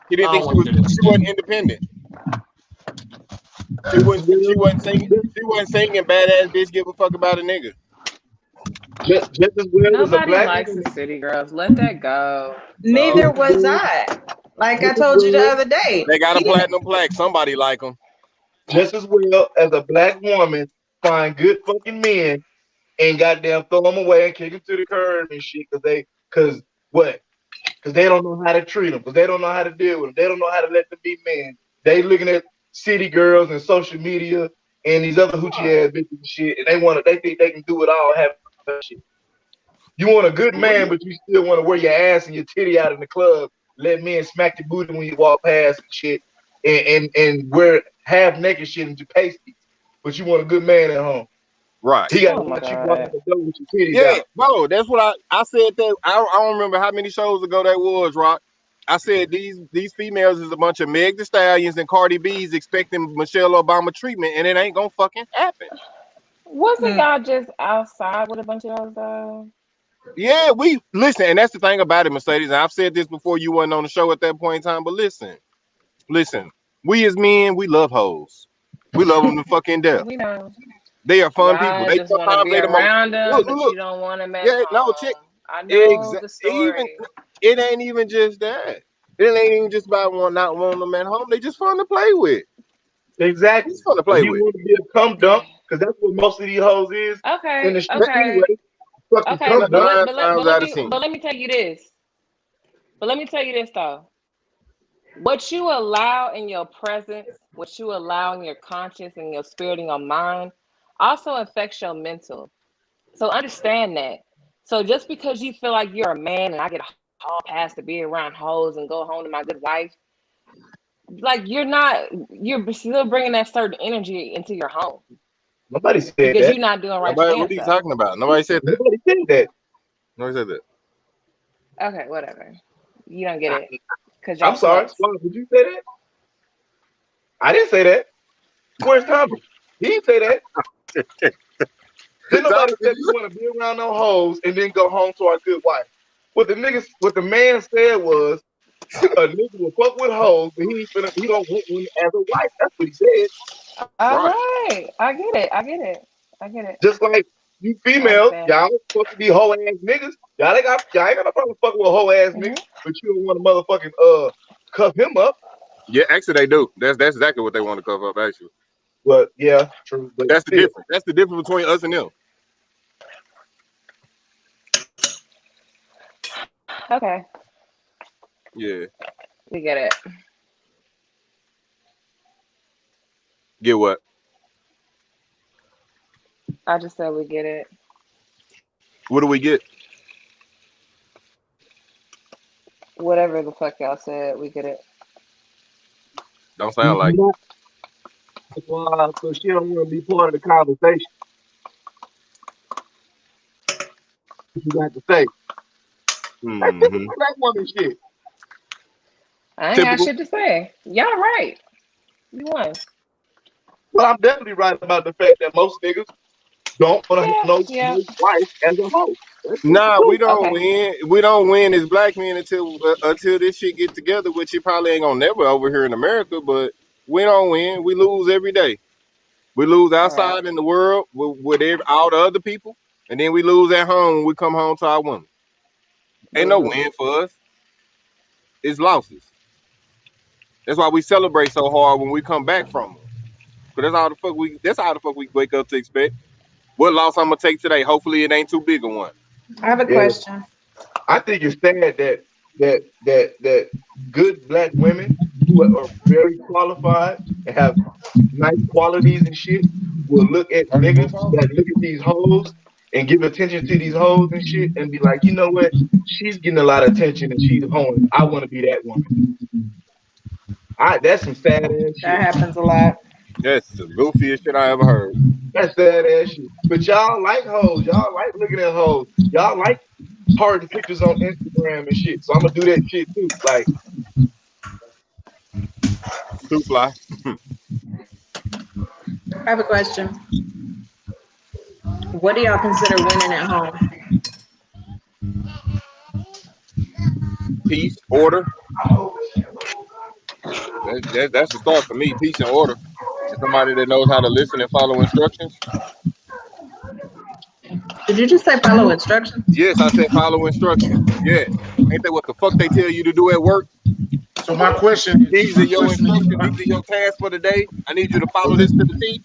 He didn't think she wasn't independent. She wasn't singing badass bitch give a fuck about a nigga. Just as well as a Nobody black likes woman. the city girls. Let that go. Neither was I. Like I told you the other day. They got a platinum plaque. Somebody like them. Just as well as a black woman find good fucking men and goddamn throw them away and kick them to the curb and shit because they don't know how to treat them, because they don't know how to deal with them. They don't know how to let them be men. They looking at city girls and social media and these other hoochie ass bitches and shit, and they think they can do it all, have that shit. You want a good man, but you still want to wear your ass and your titty out in the club, let men smack your booty when you walk past and shit, and wear half naked shit and do pasties. But you want a good man at home. Right. He got to let you walk out the door with your titties Yeah, out. bro. That's what I said that. I don't remember how many shows ago that was, Rock. I said these females is a bunch of Meg Thee Stallions and Cardi B's expecting Michelle Obama treatment, and it ain't gonna fucking happen. Wasn't y'all just outside with a bunch of those though? Yeah, we listen, and that's the thing about it, Mercedes. And I've said this before, you weren't on the show at that point in time, but listen. We as men, we love hoes. We love them to fucking death. We know. They are fun people. Y'all They just want to sometimes be they the most. around them, Look. but you don't want them at Yeah, home. no, chick. I know the Even story. it ain't even just that. It ain't even just about not wanting them at home. They just fun to play with. Exactly. It's fun to play You with. want to be a cum dump, because that's what most of these hoes is in the street anyway. Fucking cum dump. But let me tell you this. But let me tell you this though. What you allow in your presence, what you allow in your conscience and your spirit and your mind also affects your mental. So understand that. So just because you feel like you're a man and I get a hall pass to be around hoes and go home to my good wife, like you're still bringing that certain energy into your home Nobody said because that. you're not doing right for Nobody, what damn are you self. talking about? Nobody said that. Nobody said that. Nobody said that. Okay, whatever. You don't get it because I'm y'all sorry. sluts. Suave, did you say that? I didn't say that. Where's Tommy? He didn't say that. Didn't nobody Tommy, say we want to be around no hoes and then go home to our good wife. What the man said was a nigga will fuck with hoes, but he don't want one as a wife. That's what he said. All right. right, I get it. I get it. I get it. Just like you I females, understand. y'all fuck with these hoe ass niggas. Y'all ain't got no problem fucking with a hoe ass nigga, Hmm. but you don't want to motherfucking cuff him up. Yeah, actually they do. That's exactly what they want to cover up. Actually, But yeah, true. But that's the still, difference. That's the difference between us and them. Okay, Yeah. we get it. Get what? I just said we get it. What do we get? Whatever the fuck y'all said, we get it. Don't sound like. so she don't want to be part of the conversation. What you got to say? That's Mm-hmm. typical black woman shit. I ain't got Typical. shit to say. Y'all right. You won. Well, I'm definitely right about the fact that most niggas don't want to have Yeah, yeah. no wife as a hoe. That's just the Nah, we truth. don't Okay. win. We don't win as black men until this shit get together, which it probably ain't gonna never over here in America. But we don't win. We lose every day. We lose All right. outside in the world with all the other people, and then we lose at home when we come home to our women. Ain't no Boo. win for us. It's losses. That's why we celebrate so hard when we come back from them. Cause that's all the fuck we. That's all the fuck we wake up to expect. What loss I'm gonna take today? Hopefully it ain't too big a one. I have a Yeah, question. I think it's sad that good black women who are very qualified and have nice qualities and shit will look at Are they niggas both off? that look at these hoes and give attention to these hoes and shit and be like, you know what? She's getting a lot of attention and she's hoeing. I want to be that woman. That's some sad ass That shit. happens a lot. That's the goofiest shit I ever heard. That's sad ass shit. But y'all like hoes. Y'all like looking at hoes. Y'all like hearting pictures on Instagram and shit. So I'm gonna do that shit too. Like, Two fly. I have a question. What do y'all consider winning at home? Peace, order. That's the start for me. Peace and order. And somebody that knows how to listen and follow instructions. Did you just say follow instructions? Yes, I said follow instructions. Yes. Ain't that what the fuck they tell you to do at work? So my question is, These are your instructions. These are your tasks for the day. I need you to follow this to the T.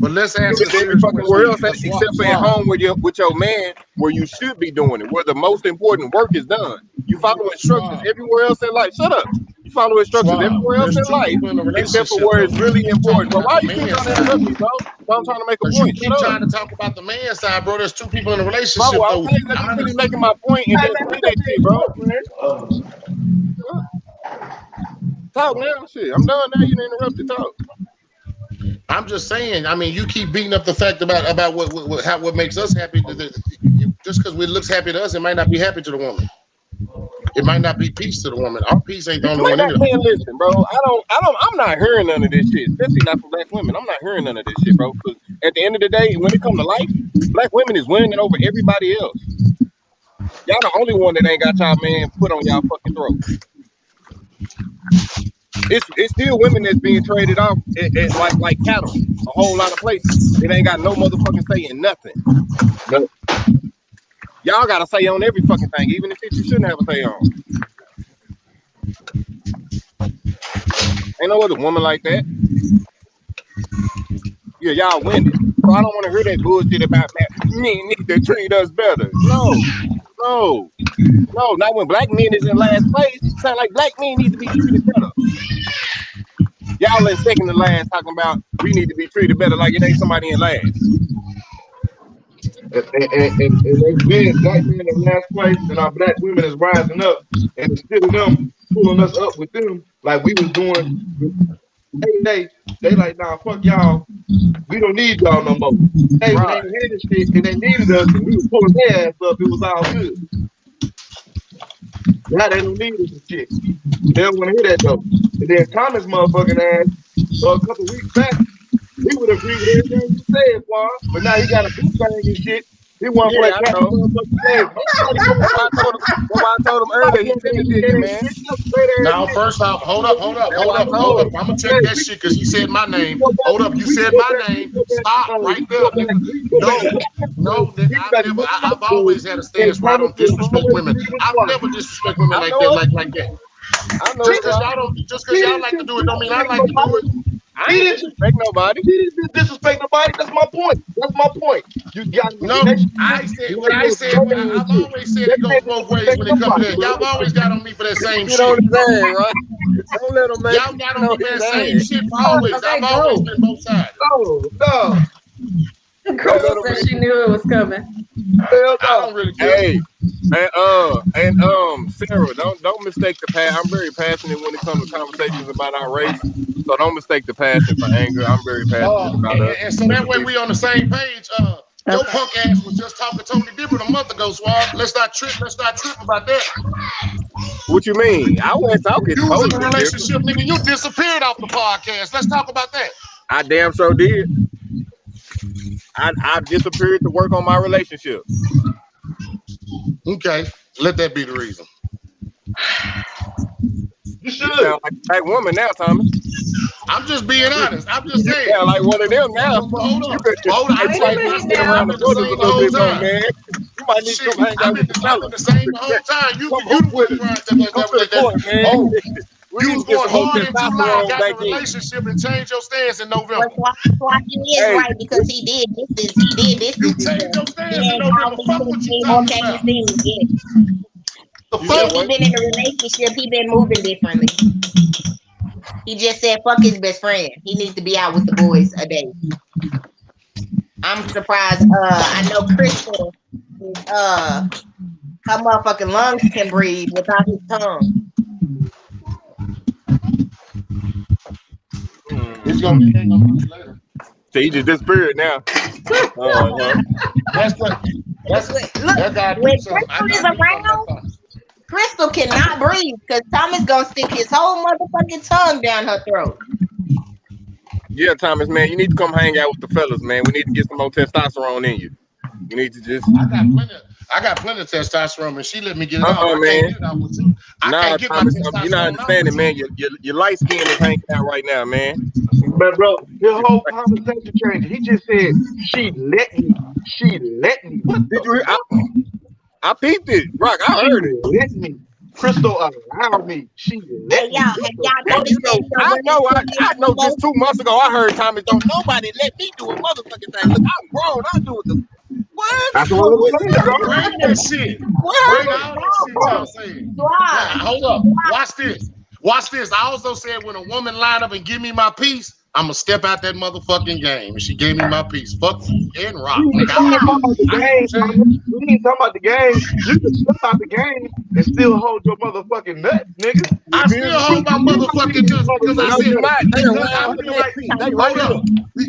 but let's ask a It's every serious fucking question. where else Swab, except for at swab. home with your man where you should be doing it, where the most important work is done. You follow instructions Swab. everywhere else in life. Shut up. You follow instructions Swab. everywhere else There's in two life people in a except for relationship where though. it's You really keep talking important. Bro, about why the you keep man trying to side. interrupt me, bro? Bro, I'm trying to make a Because you point. Shut keep up. trying to talk about the man side, bro. There's two people in a Bro, relationship I'm though. telling you, let me finish making my point and hey then man, say let that that shit, man bro. talk, man. Talk now, shit. I'm done now. You done interrupted. Talk. I'm just saying. I mean, you keep beating up the fact about what makes us happy. Just because it looks happy to us, it might not be happy to the woman. It might not be peace to the woman. Our peace ain't the You only might one not, either. man, listen, bro. I'm not hearing none of this shit, especially not from black women. I'm not hearing none of this shit, bro. Because at the end of the day, when it comes to life, black women is winning over everybody else. Y'all the only one that ain't got y'all man put on y'all fucking throat. It's still women that's being traded off like cattle, a whole lot of places. It ain't got no motherfucking say in nothing. No, Y'all got a say on every fucking thing, even the shit you shouldn't have a say on. Ain't no other woman like that. Yeah, y'all winning. So I don't want to hear that bullshit about that. Men need to treat us better. No. No, not when black men is in last place. Sound like black men need to be treated better. Y'all in second to last talking about we need to be treated better like it ain't somebody in last. And then black men in last place, and our black women is rising up, and instead of them pulling us up with them like we was doing, they like, nah, fuck y'all. We don't need y'all no more. Hey, when they Right. ain't had this shit and they needed us and we was pulling their ass up, it was all good. Now they don't need us and shit. They don't want to hear that though. And then Thomas motherfucking ass, a couple weeks back, he would agree with everything you said, Juan. But now he got a big bang and shit. He want for Yeah, that I Captain know. motherfucking Dave. Nobody want That's why I told him. That's why I told him earlier. He tender digging, man. Now, first off, hold up. That's why I told him. I'm gonna check that shit because he said my name. Hold up, you said my name. Stop right there, nigga. No, nigga, I've always had a stance where I don't disrespect women. I've never disrespect women I like know that, it. like that. I know Just it, because bro. y'all like to do it, don't mean I like to do it. I ain't disrespect nobody. He didn't disrespect nobody. That's my point. That's my point. You got in a No, relationship. I said You what like I your said. brother and I've shit. always said They it goes can't both ways disrespect when it comes to nobody, that. bro. Y'all always got on me for that same Get on shit. his ass, right? Don't let him make Y'all it. got Get on me on for that his same ass. shit for always. Okay, I've always go. been both sides. No. Don't let Crystal him said make she it. knew it was coming. Hell I no. don't really care. Hey, Sarah, don't mistake the past. I'm very passionate when it comes to conversations about our race. So don't mistake the passion for anger. I'm very passionate about us And so as that a way people. we on the same page. Your Okay. punk ass was just talking totally different a month ago, Swab. Let's not trip about that. What you mean? I wasn't talking You was in a totally different. relationship, nigga. You disappeared off the podcast. Let's talk about that. I damn sure did. I disappeared to work on my relationship. Okay, let that be the reason. You You should. sound like a black woman now, Thomas. I'm just being honest. I'm just You saying. sound like one of them now. But hold You up. could. I You Wait a might told you need I to minute get said now. I've around the been the brothers a same the little whole bit more, time. man. You might need to Shit, come hang out with the I've been fellas. the same the whole time. You Come the hoop one with us. Come to the court, man. oh, We you need was to get going some more hard in July, testosterone got in back a in. relationship and changed your stance in But November. Swat, you is Hey, right because he did You distance changed himself. your He stance in had called November. me Fuck what you 17 more talking came about. to see me. Yeah. The you said Since fuck? he what? been in a relationship, he been moving differently. He just said, fuck his best friend. He needs to be out with the boys a day. I'm surprised. I know Crystal is, her motherfucking lungs can breathe without his tongue. It's gonna be later. So he just disappeared now. That's what. Look, That guy do when something. I Crystal is do something around, like that. Crystal cannot breathe because Thomas gonna stick his whole motherfucking tongue down her throat. Yeah, Thomas, man, you need to come hang out with the fellas, man. We need to get some more testosterone in you. You need to just I got plenty of testosterone, and she let me get it off. I man. can't get it off with you. I Nah, can't get my Thomas, you're not testosterone off understanding, with you. man. Your light skin is hanging out right now, man. But bro, his whole conversation changed. He just said, she let me. She let me. What Did the you hear? fuck? I peeped it, Rock. I She heard it. let me. Crystal allowed me. She Hey let me. y'all, What have the y'all And fuck? you noticed that know, the women put me I on know. the Just 2 months ago, I heard Thomas. Don't nobody let me do a motherfucking thing. Look, I'm grown. I do it. What? That's what Well, I'm we saying, bro. Bring that shit. what? Bring all that shit y'all saying. Swat. Hold up. Watch this. Watch this. I also said when a woman line up and give me my piece, I'm gonna step out that motherfucking game. And she gave me my piece. Fuck you and Rock. We Like ain't I talking don't care. about the I game, ain't Thomas. changed. We ain't talking about the game. You can step out the game and still hold your motherfucking nuts, nigga. You I feel still me? hold my You might be motherfucking his nuts because I No, motherfucking said you nuts. not. They because I around her feel neck like piece. They right hold here. up.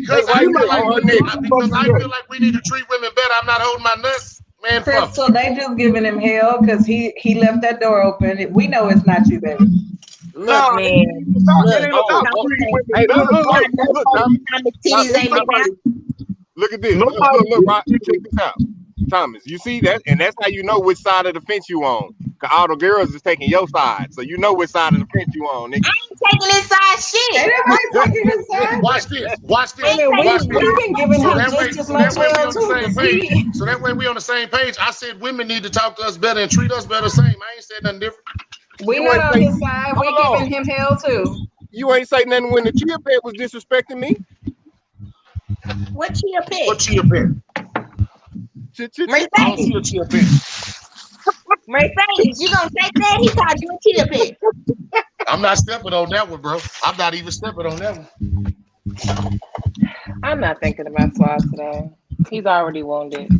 They Because I right You here feel might like on be her his women neck. because motherfucking I nuts. feel like we need to treat women better. I'm not holding my nuts. Man, fuck Crystal, you. they just giving him hell because he left that door open. We know it's not you, baby. Look, Nah, it Man, it look, ain't oh, about oh, Thomas treating say, women hey, better, bro. y'all know Thomas, Thomas titties Thomas, ain't been out. look at this. Nobody Look, Rock, check is this out. Thomas, you see that? And that's how you know which side of the fence you on. Cause all the girls is taking your side. So you know which side of the fence you on, nigga. I ain't taking inside Ain't shit. nobody taking his side. Watch this. Watch I Wait a this. ain't minute, taking Watch we've this. been giving So him that way, just as so much that way we hell on the too, same because page. he So that way we on the same page. I said women need to talk to us better and treat us better. Same. I ain't said nothing different. we You not ain't on say, his side. We hold on. giving him hell too. You ain't say nothing when the chia pet was disrespecting me. what chia What pet? chia pet? Chia I pet. don't see Mercedes. a chia pet. Mercedes, you gonna take that? He called you a chia pet. I'm not stepping on that one, bro. I'm not even stepping on that one. I'm not thinking about Suave today. He's already wounded.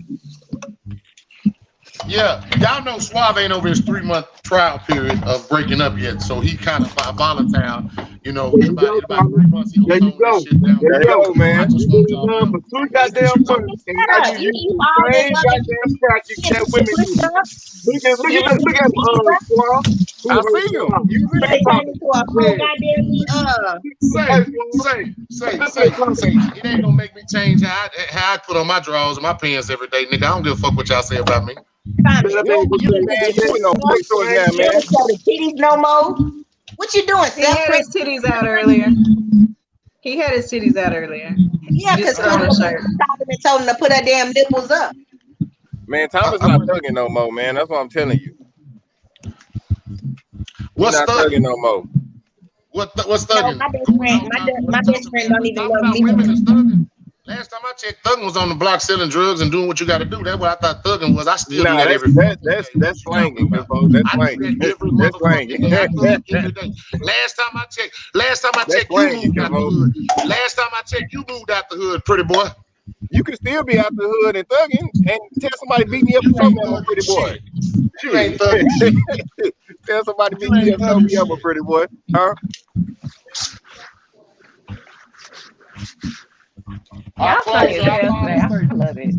Yeah, y'all know Suave ain't over his 3-month trial period of breaking up yet, so he kind of volatile. You know, in about 3 months he There gonna you tone go. this shit down. There you go, I man. just You want been in y'all to love know. for 2 That's what goddamn you talking months, about. and Shut now up. you use You the all that same mother goddamn tactics shit that women pushed use. up. Look at You ain't look get at your titties up. Swan. Who I hurt see him. Swan? You see Look at him. Turned Thomas. into a whole Yeah. goddamn Say, Hey, Swan. Look at Thomas. it ain't gonna make me change how I put on my drawers and my pants every day, nigga. I don't give a fuck what y'all say about me. Tommy. Man, that You don't man just you say, man, that you man put just no say play the towards same now, You man. don't show the titties no more. What you doing? He had his titties out earlier. He had his titties out earlier. Yeah, Just because put on a Crystal shirt. called him and told him to put her damn nipples up. Man, Thomas I not wouldn't- thugging no more, man. That's what I'm telling you. He What's not thugging thugging? no more. What's No, thugging? my best Going friend, out my, talking my talk best to friend man. don't We even talking love about me no women more. is thugging. Last time I checked, thugging was on the block selling drugs and doing what you got to do. That's what I thought thugging was. I still do Nah, that that's every that fucking that's day. that's What you talking slanging, good about? folks. That's I do slanging. that every That's motherfucking slanging. day. I thug every day. Last time I That's checked, you slanging, moved good out the folks. hood. Last time I checked, you moved out the hood, pretty boy. You can still be out the hood and thugging and tell somebody beat me up You or ain't something, I'm a thugging pretty boy. shit. You ain't thugging shit. Tell somebody beat You me ain't up, show thugging me up, a shit. pretty boy. Huh? Y'all funny as hell today. I love it.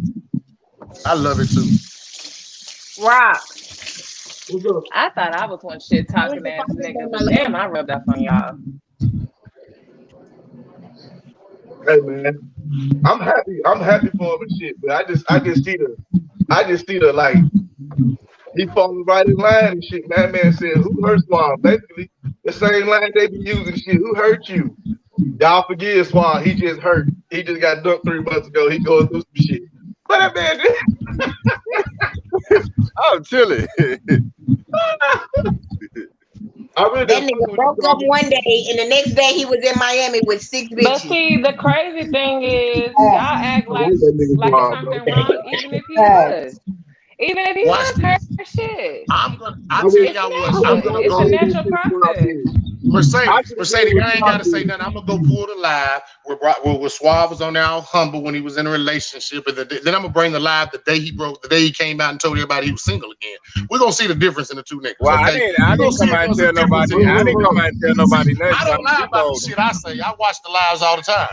I love it too. Rock. What's up? I thought I was one shit I was talking just ass talking nigga, about my but damn, I rubbed off on y'all. Hey, man. I'm happy for him and shit, but I just see the like he falling right in line and shit. That man said, "Who hurt Swan?" Basically, the same line they be using. Shit, who hurt you? Y'all forgive Swan. He just hurt. He just got dumped 3 months ago. He going through some shit. But that man, I'm chilling. I really That didn't fuck nigga with you, broke up Tommy. one day, and the next day he was in Miami with 6 But bitches. see, the crazy thing is, y'all act I hate that nigga like it's Swan, bro. something wrong, even if he Hey. was. Even if he Watch was hurt, this. shit. I I'll tell wish It's y'all what. I I'm natural. wish gonna It's I a go. did natural what Swan process. did. I should have did Mercedes, what I ain't Swan gotta say did. nothing. I'm gonna go pull the live where Suave was on there all humble when he was in a relationship, and then I'm gonna bring the live the day he came out and told everybody he was single again. We're gonna see the difference in the two niggas. Well, I Okay, didn't we're gonna see come if out and there's a tell difference nobody. in I the didn't two come niggas. out and tell nobody nothing. I don't Thomas, lie you about the told them. shit I say. I watch the lives all the time.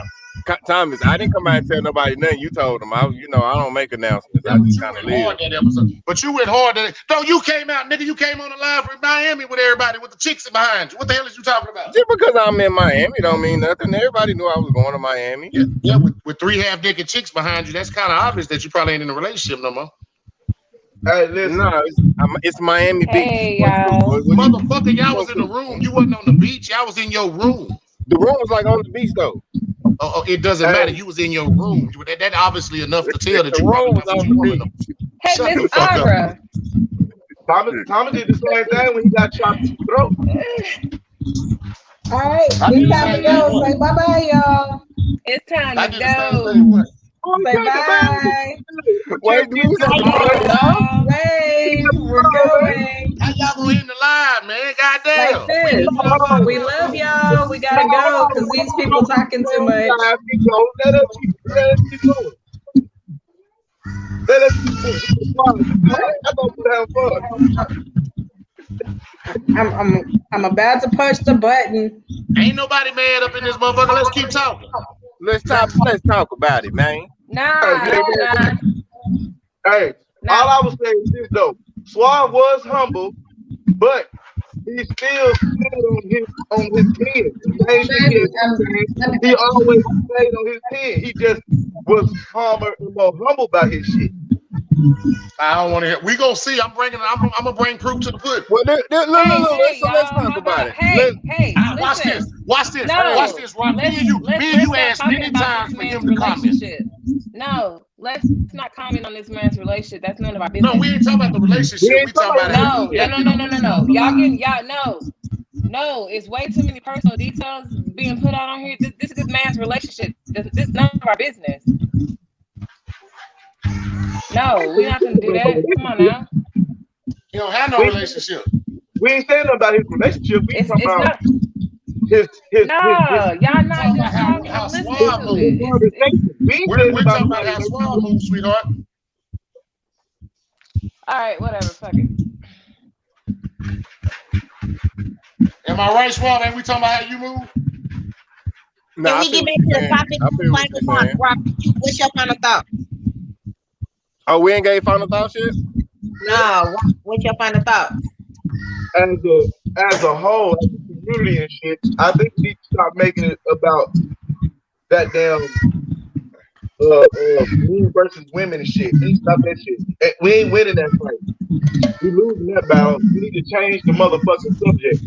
Thomas, I didn't come out and tell nobody nothing. You told them. I don't make announcements. Yeah, I but just you kind of went live. hard that episode. But you went hard that. No, you came out, nigga. You came on the live from Miami with everybody with the chicks behind you. What the hell is you talking about? Just because I'm in Miami don't mean nothing. Everybody knew I was going to Miami. Yeah, with 3 half-naked chicks behind you, that's kind of obvious that you probably ain't in a relationship no more. Hey, listen. No, it's Miami Beach. Hey, y'all. Motherfucker, y'all was in the room. You wasn't on the beach. Y'all was in your room. The room was like on the beach though. Oh, it doesn't matter. You was in your room. That obviously enough to tell that The you probably room was not with on your the woman. beach. Hey, Shut Miss the fuck up. Aura. Thomas did the same thing when he got chopped in the throat. All right, I it's did the time to same thing. go. What? Say bye-bye, y'all. It's time I to did the same go. thing. What? Oh, Say bye. Wait, do we say Bye, bye? y'all. Wave. We're going. How y'all gonna end the live, man? Like Goddamn. this. We love y'all. We gotta go because these people talking too much. Let us keep going. Let us keep going. I thought we were having fun. I'm about to push the button. Ain't nobody mad up in this motherfucker. Let's keep talking. Let's talk about it, man. Hey, Nah. all I was saying is this though. Suave was humble, but he still stood on his 10. The same shit he had said. He always stayed on his 10. He just was calmer and more humble about his shit. I don't want to hear. We gonna see. I'm gonna bring proof to the pudding. Well, look, let's talk about it. Watch this. Watch this. No. Watch this, Ron. Me and you asked many times for him to comment. No, let's not comment on this man's relationship. That's none of our business. No, we ain't talking about the relationship. We talking about no. No, it's way too many personal details being put out on here. This is this man's relationship. This is none of our business. No, we're not gonna do that. Come on now. He don't have no relationship. We ain't saying nothing about his relationship. We talking It's about not. his No, y'all We not talking even about how talking. I'm listening Suave to moves. it. It's conversation. We ain't saying We're about talking about nobody's how Suave relationship. moves, sweetheart. all right. Whatever. Fuck it. Am I right, Suave? Ain't we talking about how you move? No, Can I we feel get what back to you're the saying. topic? I feel what Final you're thoughts, saying. Rob. What's your final thought? Oh, we ain't gave final thoughts yet? No, what's your final thought? As a whole, as a community and shit, I think we need to stop making it about that damn men versus women and shit. We need to stop that shit. We ain't winning that fight. We losing that battle. We need to change the motherfucking subject.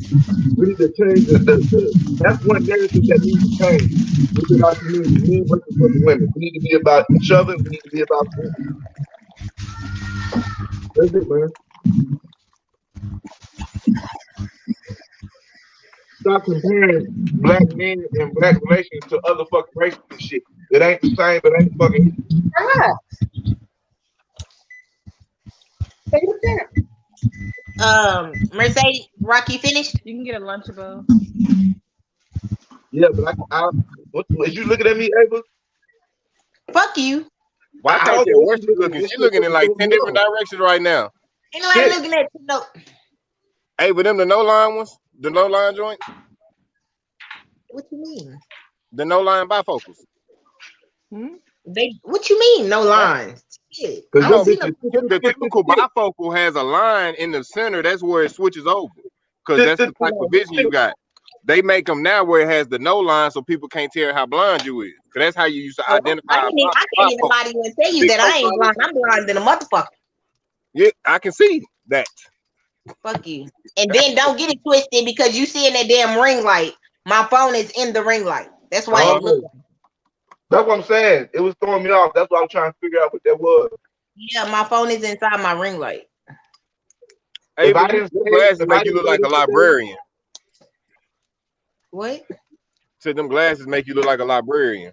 We need to change the that's one narrative that needs to change within our community. Men versus fucking women. We need to be about each other. We need to be about that's it, man. Stop comparing black men and black relations to other fucking races and shit. It ain't the same. It ain't fucking equal. Mercedes, Rocky finished? You can get a Lunchable. Yeah, but what, is you looking at me, Ava? Fuck you. Well, I I can't don't tell know what where you she's looking at. looking. This She's shit looking in fucking like throwing 10 me different off. directions right now. Ain't nobody Shit. looking at you. No. Hey, but them the no-line ones? The no-line joints? What you mean? The no-line bifocals? What you mean? No lines. Shit. I Cause don't No, them see bitches, the typical bifocal has a line in the center. That's where it switches over. Because that's the type of vision you got. They make them now where it has the no line so people can't tell how blind you is. Because that's how you used to no. identify a I can't even bifocal. lie to you and tell you Big that folk I ain't blind. I'm blind than a motherfucker. Yeah, I can see that. Fuck you. And then don't get it twisted because you see in that damn ring light. My phone is in the ring light. That's why it look like. That's what I'm saying. It was throwing me off. That's why I'm trying to figure out what that was. Yeah, my phone is inside my ring light. Hey, If I but didn't your say, glasses if I make you didn't look say like a this today, librarian. What? Said them glasses make you look like a librarian.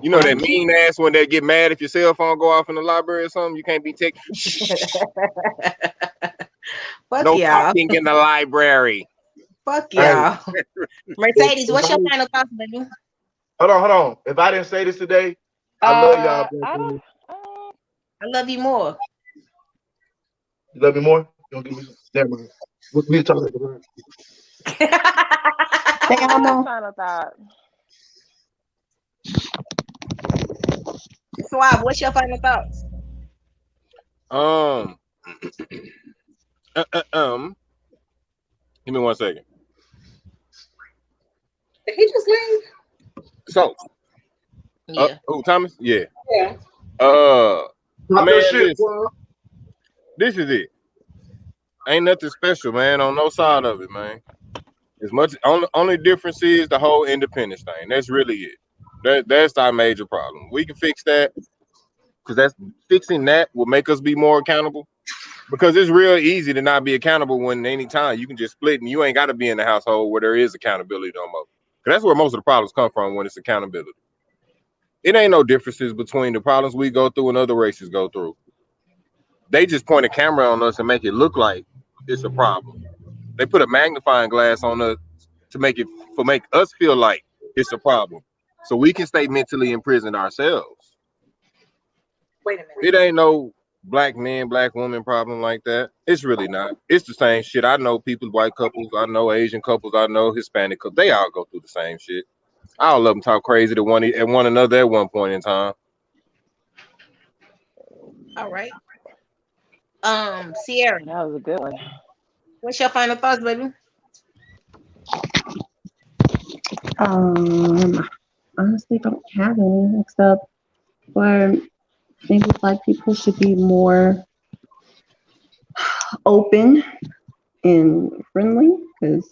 You know that mean ass when they get mad if your cell phone go off in the library or something. You can't be taking. Fuck No y'all. talking in the library. Fuck y'all. Mercedes, what's your I- final thoughts, baby? hold on. If I didn't say this today, I love y'all. Black men. I love you more. You love me more? You don't give me some. Never mind. We talking about. Final thought. Swab, what's your final thoughts? Give me 1 second. Did he just leave? So, yeah. Thomas? Yeah. Yeah. Man, Shit, listen. This is it. Ain't nothing special, man, on no side of it, man. As much only difference is the whole independence thing. That's really it. That's our major problem. We can fix that because that's fixing that will make us be more accountable. Because it's real easy to not be accountable when anytime you can just split and you ain't got to be in the household where there is accountability no more. Because that's where most of the problems come from when it's accountability. It ain't no differences between the problems we go through and other races go through. They just point a camera on us and make it look like it's a problem. They put a magnifying glass on us to make us feel like it's a problem, so we can stay mentally imprisoned ourselves. Wait a minute. It ain't no black men, black woman problem like that. It's really not. It's the same shit. I know people, white couples, I know Asian couples, I know Hispanic couples. They all go through the same shit. All of them talk crazy to one another at one point in time. All right. Sierra. That was a good one. What's your final thoughts, baby? Honestly don't have any except for maybe black people should be more open and friendly because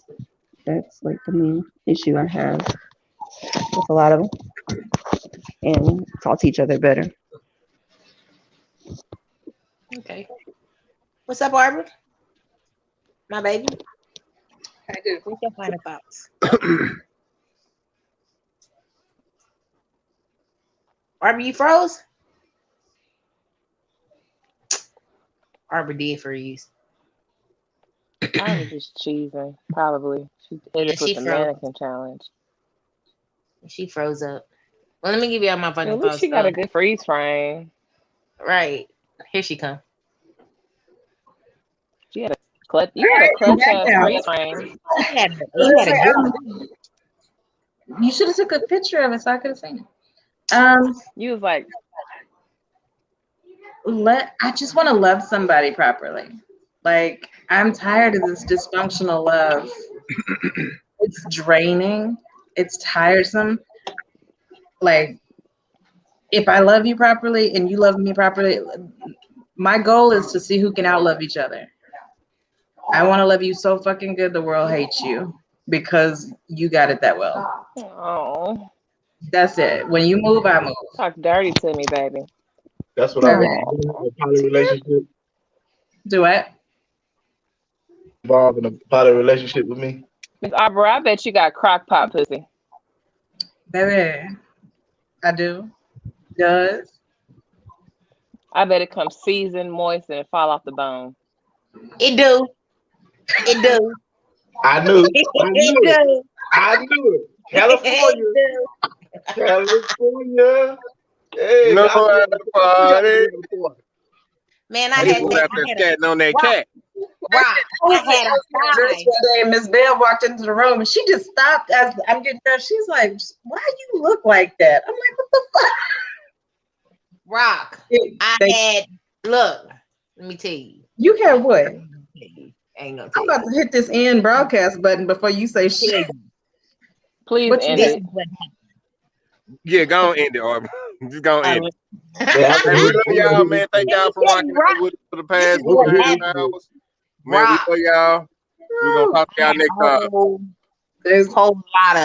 that's like the main issue I have with a lot of them and talk to each other better. Okay. What's up, Barbara? My baby. I do. What's your final thoughts? Barbara, you froze? Barbara did freeze. I was just cheesing, probably. She hit Yeah, us with she the froze. mannequin challenge. She froze up. Well, let me give y'all my At fucking least thoughts. she got a good freeze frame. Right. Here she come. She had a clutch. You had a clutch ass freeze frame. You had a good one. You should have took a picture of it so I could have seen it. You was like, I just want to love somebody properly. Like, I'm tired of this dysfunctional love. It's draining. It's tiresome. Like, if I love you properly and you love me properly, my goal is to see who can outlove each other. I want to love you so fucking good the world hates you because you got it that well. oh, That's it. When you move, I move. talk dirty to me, baby. That's what I want. A poly relationship. Do what? Involved in a poly relationship with me. Miss Arbor, I bet you got crock pot pussy. Baby, I do. Does. I bet it comes seasoned, moist, and fall off the bone. It do. It do. I knew. It do. I knew it. California. It California. Hey, No I at the party. Man, I used to have that scatting on that cat. Rock. I had a Dress one day and Miss Bell walked into the room and she just stopped as I'm getting dressed. She's like, "Why you look like that?" I'm like, "What the fuck?" Rock. Look, let me tell you. You had what? Ain't gonna I'm tell about to hit this end broadcast button before you say shit. Please What end you it. Yeah, go on end it, Aubrey. Just go on end it. Yeah, Hey, we love y'all, man. Thank y'all for rocking out with us for the past 2.5 hours. Man, we love y'all. We're gonna talk to y'all next time. There's a whole lot of